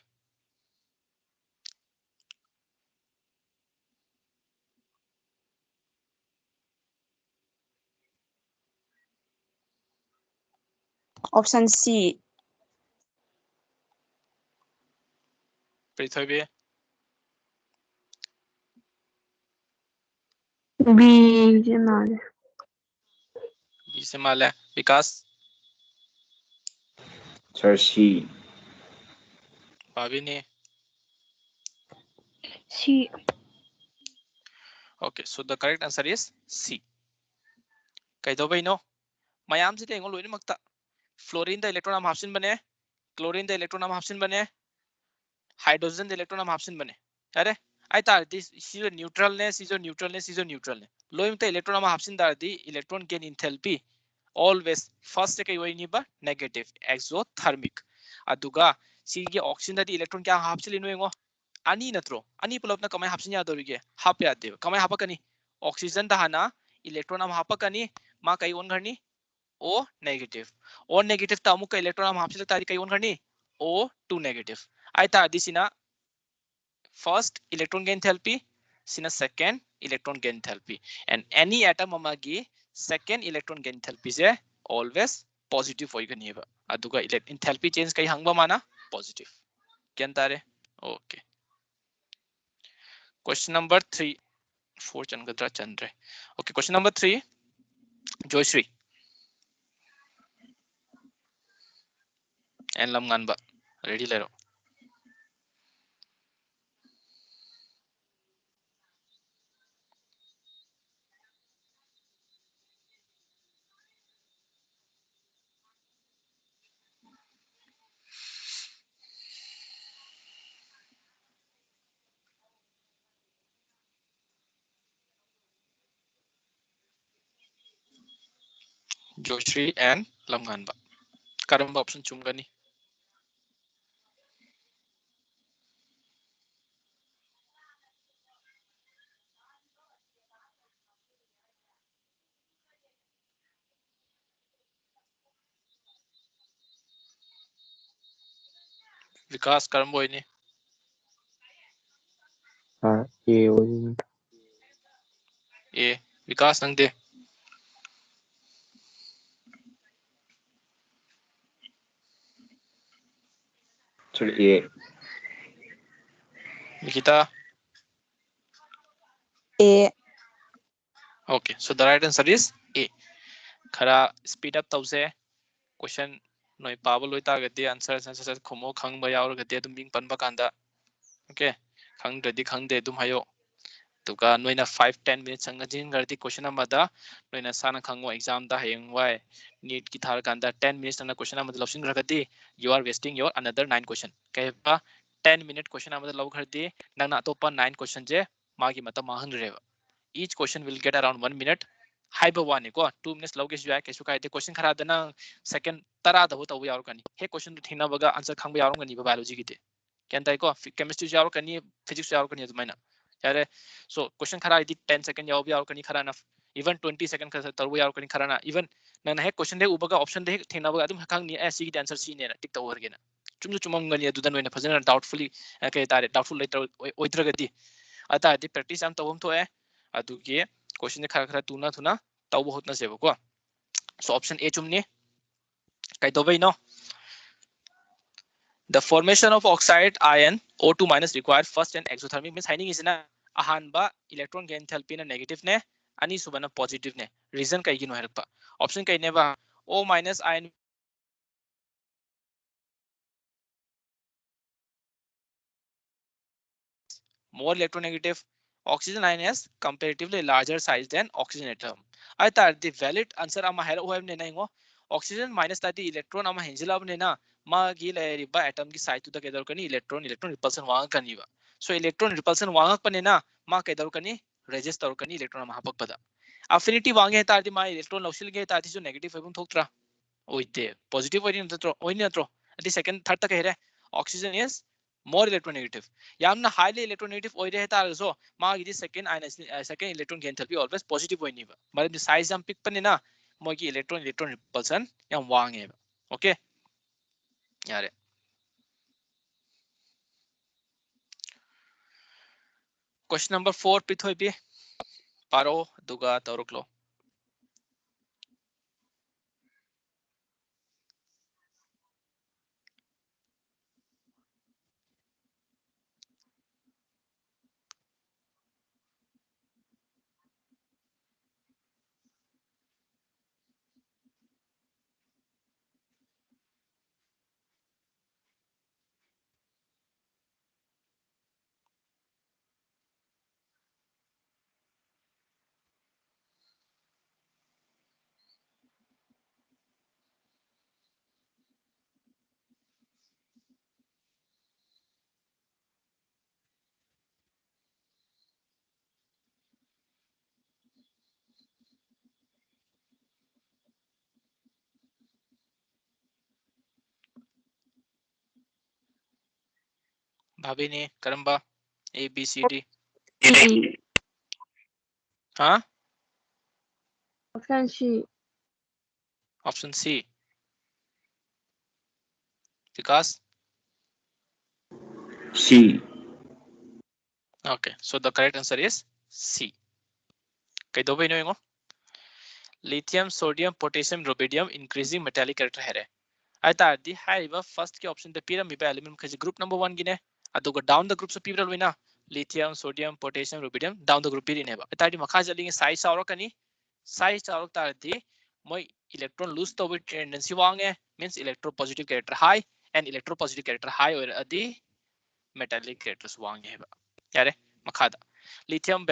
Option C. Prithoy be B je male. B se male. Vikas Sir, C. Bhavini. C. Okay, so the correct answer is C. Kaidobaino mayam se tengo loini makta fluorine the electron am hapsin bane, chlorine the electron am hapsin bane, hydrogen the electron am hapsin bane. Are I thought this is a neutralness, is a neutralness, is a neutralness. Loim the electron am hapsin dar the electron gain enthalpy always first kai wai ba negative exothermic. Aduga sige oxygen the electron kya hapsil ino ani natro ani pulapna kamai hapsin ya dorige hap ya de kamai hapakani oxygen da hana electron am hapakani ma kai on gharni O negative. O negative ta amuka electron am hapsil tari kai on gharni O2 negative. I thought this in a first electron gain enthalpy, sina second electron gain enthalpy, and any atom amagi second electron gain enthalpy is always positive hoy gani ba. Aduga enthalpy change kai hangba mana positive. Kyan tare? Okay. Question number 3. 4 Changadra Chandra. Okay, question number 3. Joyshri. And Lamganba. Ready lero. Joyshri and Lamganba. Karamba option chumgani. Vikas Karambo ini. A. Oy. A. Vikas nangde. Sir, A. Nikita. A. Okay, so the right answer is A. Khara speed up tause question noi pablo loita gade answer khomo khangba yaur gade dum bing panba kanda. Okay, khang dadi khang de dum hayo. Tuka noina 5-10 minutes sangajin gardi question amada noina sana khangwa exam da hayeng wai need ki thar kanda 10 minutes na question amada lopsin ragadi you are wasting your another 9 question kai pa 10 minute question amada log gardi nangna topa 9 question je magi mata mahan reva each question will get around 1 minute haiba wani ko 2 minutes loge jua kesu kai de question khara dana second tara da ho yaur kani he question thina baga answer khangba yaur kani biology ki de kan tai ko chemistry yaur kani physics yaur kani zumaina yare so question khara idi 10 second yaw yaur kani khara na even 20 second khara tarbu yaur kani khara na even na he question de ubaga option de thina baga adum khang ni si ki answer si ne na tik ta over gena chum chumam ngani adu dan wena fazana doubtfully ke tare doubtful later oidragadi ata di practice am tawum to adu ge question khara khara tuna thuna taw bahut na sebo ko so option A chumni kai to bai no the formation of oxide ion O2 minus required first and exothermic means hiding is na ahanba electron gain enthalpy na negative ne ani subana positive ne reason kai gino herpa option kai ne ba O minus ion more electronegative oxygen ion has comparatively larger size than oxygen atom I thought the valid answer ama hero have ne naingo oxygen minus that the electron ama hengila ne na ma gi la riba atom ki size to the kedar kani electron repulsion wang kani ba so electron repulsion wang pane na ma kedar kani resist tor kani electron ama hapak pada affinity wang he tar di ma electron losil ge tar di jo negative ebum thoktra oite positive oini natro at the second third tak here oxygen is more electronegative yamna highly electronegative oire he tar so ma gi second ion second electron gain enthalpy always positive oini ba but the size jam pick pane na mo gi electron repulsion yam wang he Okay. Yare. Question number 4 pithoi bi paro duga toruklo. Bhabini karamba A B C D. C. Huh? Option C. Option C. Because C. okay, so the correct answer is C. Kay do ba ino yung lithium, sodium, potassium, rubidium increasing metallic character here. I thought the high first key option the pyramid element because group number 1 gine aduga down the groups of people wina lithium, sodium, potassium, rubidium down the group in heba. I thought makha jaling size aurokani size aurok tardi moi electron lose to with tendency wange means electropositive character high and electropositive character high or adi metallic characters wange heba. Yare makhada lithium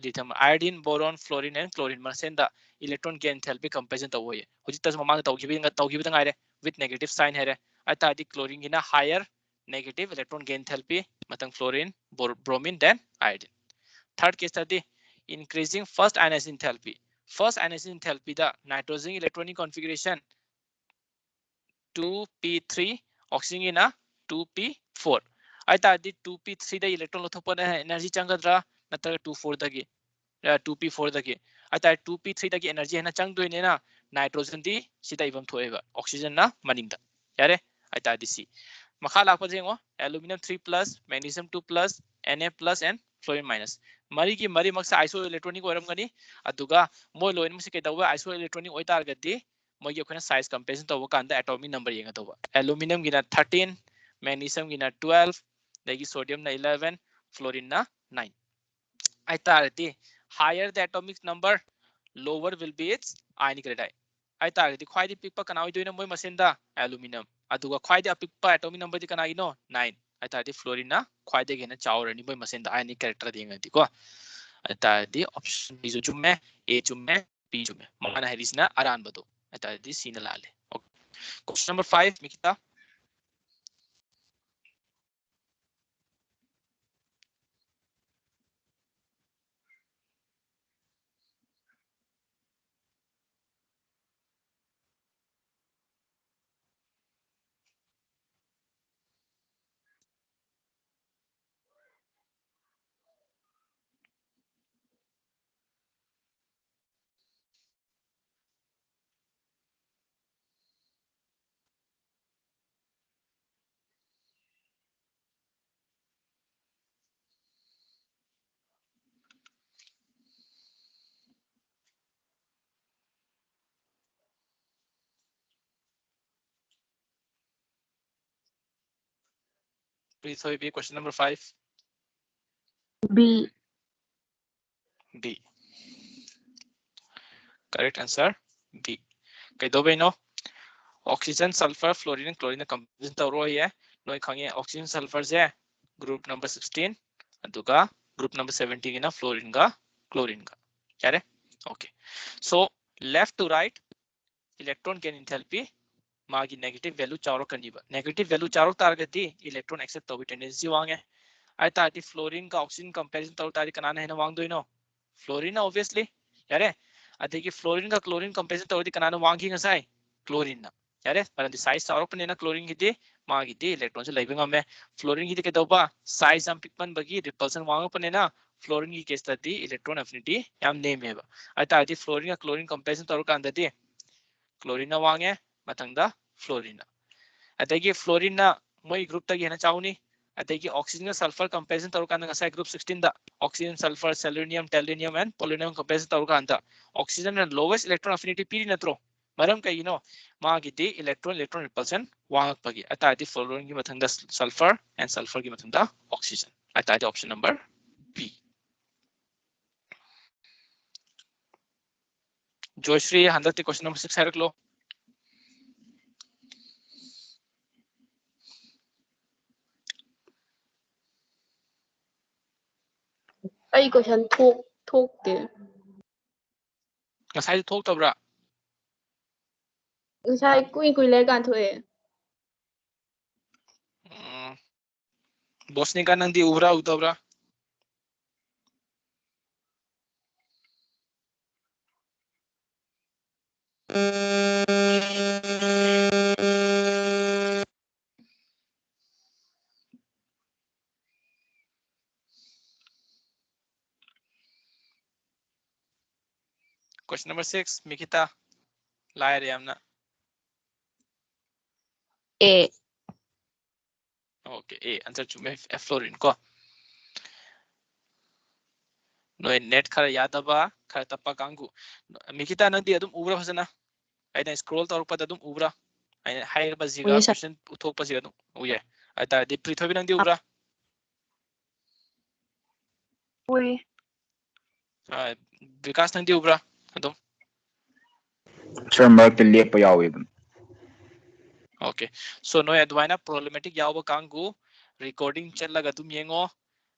lithium iodine boron fluorine and chlorine masenda electron gain enthalpy comparison to hoye hujit tas mamang tawgibi ngaire with negative sign here ata di chlorine gina higher negative electron gain enthalpy matang fluorine bromine than iodine. Third case study increasing first ionization enthalpy. First ionization enthalpy the nitrogen electronic configuration 2p3 oxygen in a 2p4 I thought the 2p3 the electron lothopana energy changadra nataga 24 dagi 2p4 dagi I thought 2p3 dagi energy hena changdoine na nitrogen di sida ibam thoeba oxygen na maninda yare I thought this makha lakpa jengo aluminum 3 plus magnesium 2 plus Na plus and fluorine minus mari ki mari maksa iso electronic oram gani aduga moi loin musi ke dawa iso electronic oi tar gadi moi ye khona size comparison to kan da atomic number yenga to aluminum gina 13 magnesium gina 12 dagi sodium na 11 fluorine na 9 I target higher the atomic number lower will be its ionic radii I target khwai di pikpa kana doina moi masinda aluminum aduga khwai di pikpa atomic number di kana ino 9 I target fluorine na khwai di gena chawrani moi masinda ionic character di ngati ko I target option B jo chumme A chumme B chumme mana herisna aran bado I target C na lale okay question number 5 mikita please so be question number 5 B. B correct answer B kay do no oxygen sulfur fluorine and chlorine composition tawro ye noi khange oxygen sulfur je group number 16 aduga group number 17 ina fluorine ga chlorine ga kare okay so left to right electron gain enthalpy magi negative value charo kaniba negative value charo targeti electron accept to tendency wange I thought the fluorine ka oxygen comparison taw tari kanana hena wang doino fluorine obviously yare adegi fluorine ka chlorine comparison taw di kanana wang hi ngasai chlorine na yare paran di size charo panena chlorine gidi magi di electron se leibing ame fluorine gidi ke doba size am pikman bagi repulsion wang panena fluorine ki case tadi electron affinity yam name heba I thought the fluorine ka chlorine comparison taw kan dadi chlorine na wange matangda fluorine ategi fluorine na moi group ta gena chauni ategi oxygen sulfur comparison tor kan ngasai group 16 da oxygen sulfur selenium tellurium and polonium comparison tor kan da oxygen and lowest electron affinity piri natro maram kai no ma gi di electron repulsion wangak pagi atadi fluorine gi matangda sulfur and sulfur gi matangda oxygen atadi option number B. Joyshri, 100 question number 6 है लो. आई question थोक दे. Ngasai thok tabra. Ngusai kui le kan thoe. Bosni ka nang di ubra utabra. Question number 6, Mikita. Liar yamna. A. Okay, A. Answer chume fluorine ko. No net khara yadaba khara tappa kangu. Mikita nang di adum ubra phasana. Aina scroll tor pa adum ubra. Aina higher ba ziga question uthok pa ziga adum. Uye. Ata di prithobi nang di ubra. Ui. Vikas nang di ubra. Adum. Sir, mark the lepa yawi. Okay, so no advaina problematic yawa kangu recording chatlaga tum yengo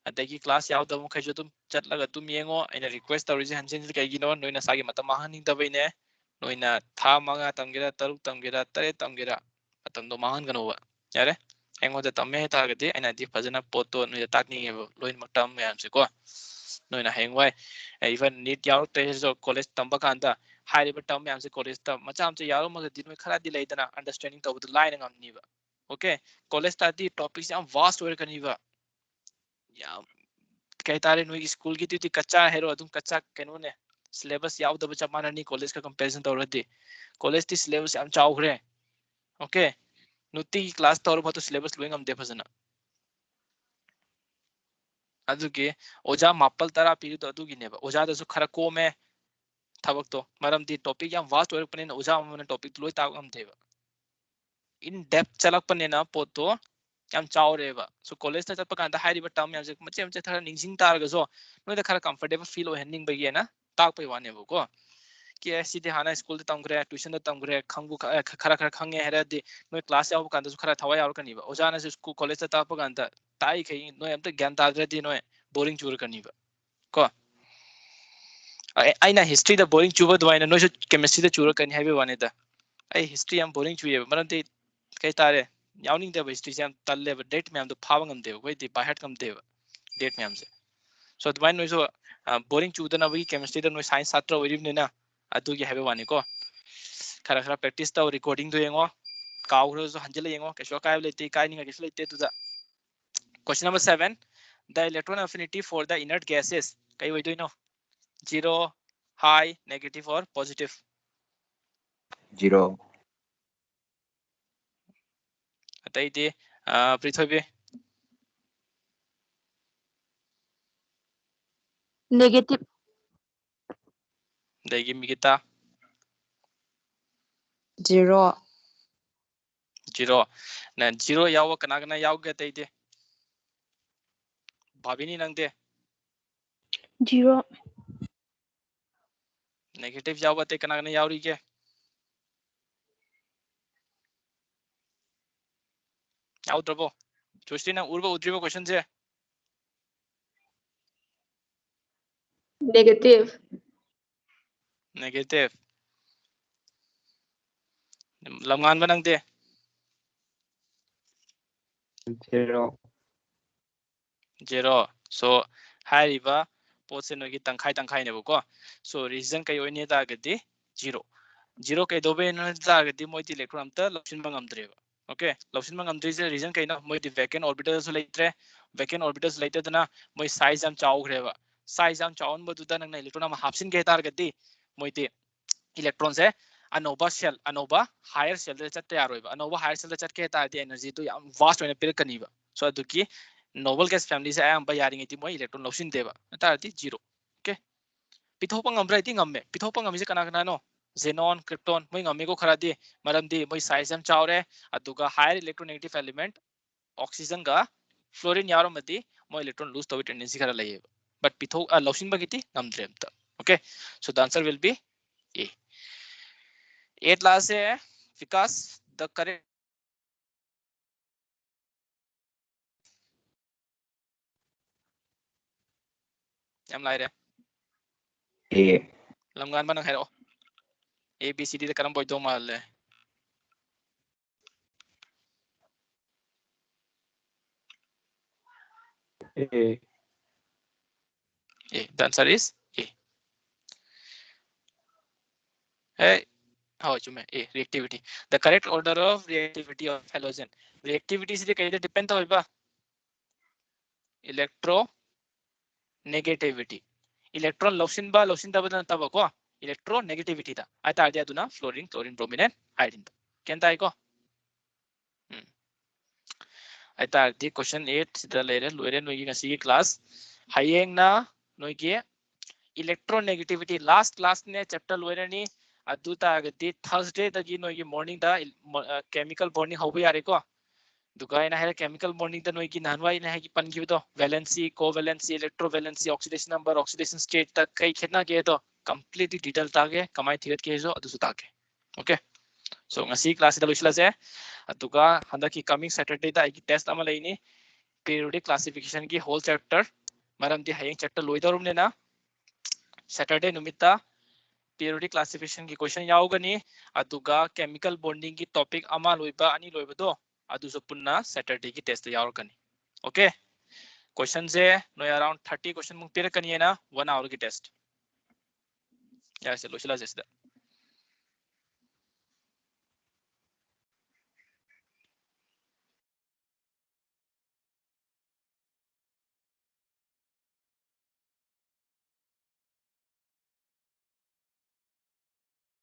adagi class yawda mo khajo tum chatlaga tum yengo ina request tawrisi hansen kaigi no noina sagi mata mahaning tabaine noina tha manga tamgira taruk tamgira tare tamgira atam do mahan ganowa yare engo da tamme ta gade ina di fajana poto no takni loin matam yam se ko noina hengwai even need yaw te so college tamba kanda high term yam se college ta macham che yaro ma din me khara di leidana understanding to the line ngam niba okay college ta di topics yam vast over kaniba yam kai tare no school gi ti kacha hero adum kacha kenu ne syllabus yaw da bacha mana ni college ka comparison to rati college ti syllabus yam chaw gre okay nuti class tor batu syllabus loing am de phasana aduge oja mapal tara piri to adugi neba oja da su khara ko me thabak to maram di topic yam vast over pane oja amana topic loi ta am deba in depth chalak pane na poto yam chawreba so college ta chapa kan da high river term yam se mache mache thara ningsing tar ga so no da khara comfortable feel o handling ba ye na tak pai wane bo ko ki si de hana school ta tam gre tuition ta tam gre khangbu khara khange hera de no class yaw kan da khara thawa yaw kan ni ba oja na se school college ta pa kan da tai khai no yam ta gyan ta gre di no boring chur kan ni ba ko aina history da boring chuba dwaina no chemistry da chura kan have wane da ai history am boring chuye maram te kai tare yawning da history jam talle ba date me am do phawangam de wai de by heart kam de date me am se so dwain no so boring chu da na wi chemistry da no science satra orim ne na adu ge have wane ko khara khara practice ta recording do yengo kaw ro so hanjele yengo ke so kai le te kai ninga ke so le te tu da question number 7 the electron affinity for the inert gases kai wai do no 0 high negative or positive 0 atai de prithobi Negative. dagi Mikita 0. 0 na 0 yawa kana kana yaw ga tai de bhabini nang de 0. negative yawa te kana kana yawri ke yaw drabo joshri na urba udriba question je Negative. negative lamngan banang de 0 0 so hariba potse no gi tangkhai ne ko so reason kai oine da ga de 0 0 kai dobe no da ga de moi ti electron am ta lopsin bangam dreba okay lopsin bangam dre je reason kai na moi ti vacant orbitals so leitre vacant orbitals leite dana moi size am chaw greba size am chawn bodu da nang na electron am hapsin ke tar ga de moi ti electron se अनोवा shell अनोवा higher shell दे चट्टे यारोइबा अनोवा higher shell दे चटके तादि energy तो याम वास्ट होने पिरकनीबा सो अदुकी नोबल गैस फैमिली से आयम यारिंगेति मोय इलेक्ट्रॉन लौसिन देबा तादि 0 ओके पिथोपा ngambrai ngamme पिथोपा ngami se kana kana no xenon krypton moi ngamme ko kharadi maramdi moi size am chawre aduga higher electronegative element oxygen ga fluorine yaromati moi electron lose to tendency khara laye but pitho losing bagiti ngamdre amta okay so the answer will be A. 8 last hai because the correct am lai re A. lamgan bana khairo A B C D karam boy do mal le A. A. The answer is A. Hey, how chume A. Reactivity. The correct order of reactivity of halogen. Reactivity is the depend hoiba. Electronegativity. Electron losin ba da taba ko electronegativity da. Aita idea duna fluorine, chlorine, bromine, iodine. Kenta ko. Aita the question 8 sida lere loire no ngasi class. Hayeng na no electronegativity last class ne chapter loire ni adu ta agati Thursday da gi no morning da chemical bonding hobi yare ko दुगा ina है chemical bonding da noi ki nanwa ina है ki pan ki to valency covalency electrovalency oxidation number oxidation state tak kai khena ke to completely detail ta ke kamai thiret ke jo adu suta ke okay so ngasi class da loisla se duga handa ki coming Saturday da ki test ama leini periodic classification ki whole chapter maram di hayeng chapter loidarum ne na Saturday numita periodic classification की question यावगनी अदुगा chemical bonding की topic अमा लोइबा अनि लोइबा दो अदुसो पुन्ना Saturday की test यावगनी okay question से no around 30 question मुंग पिर कनिए ना 1 hour की test या से लोचला जैसे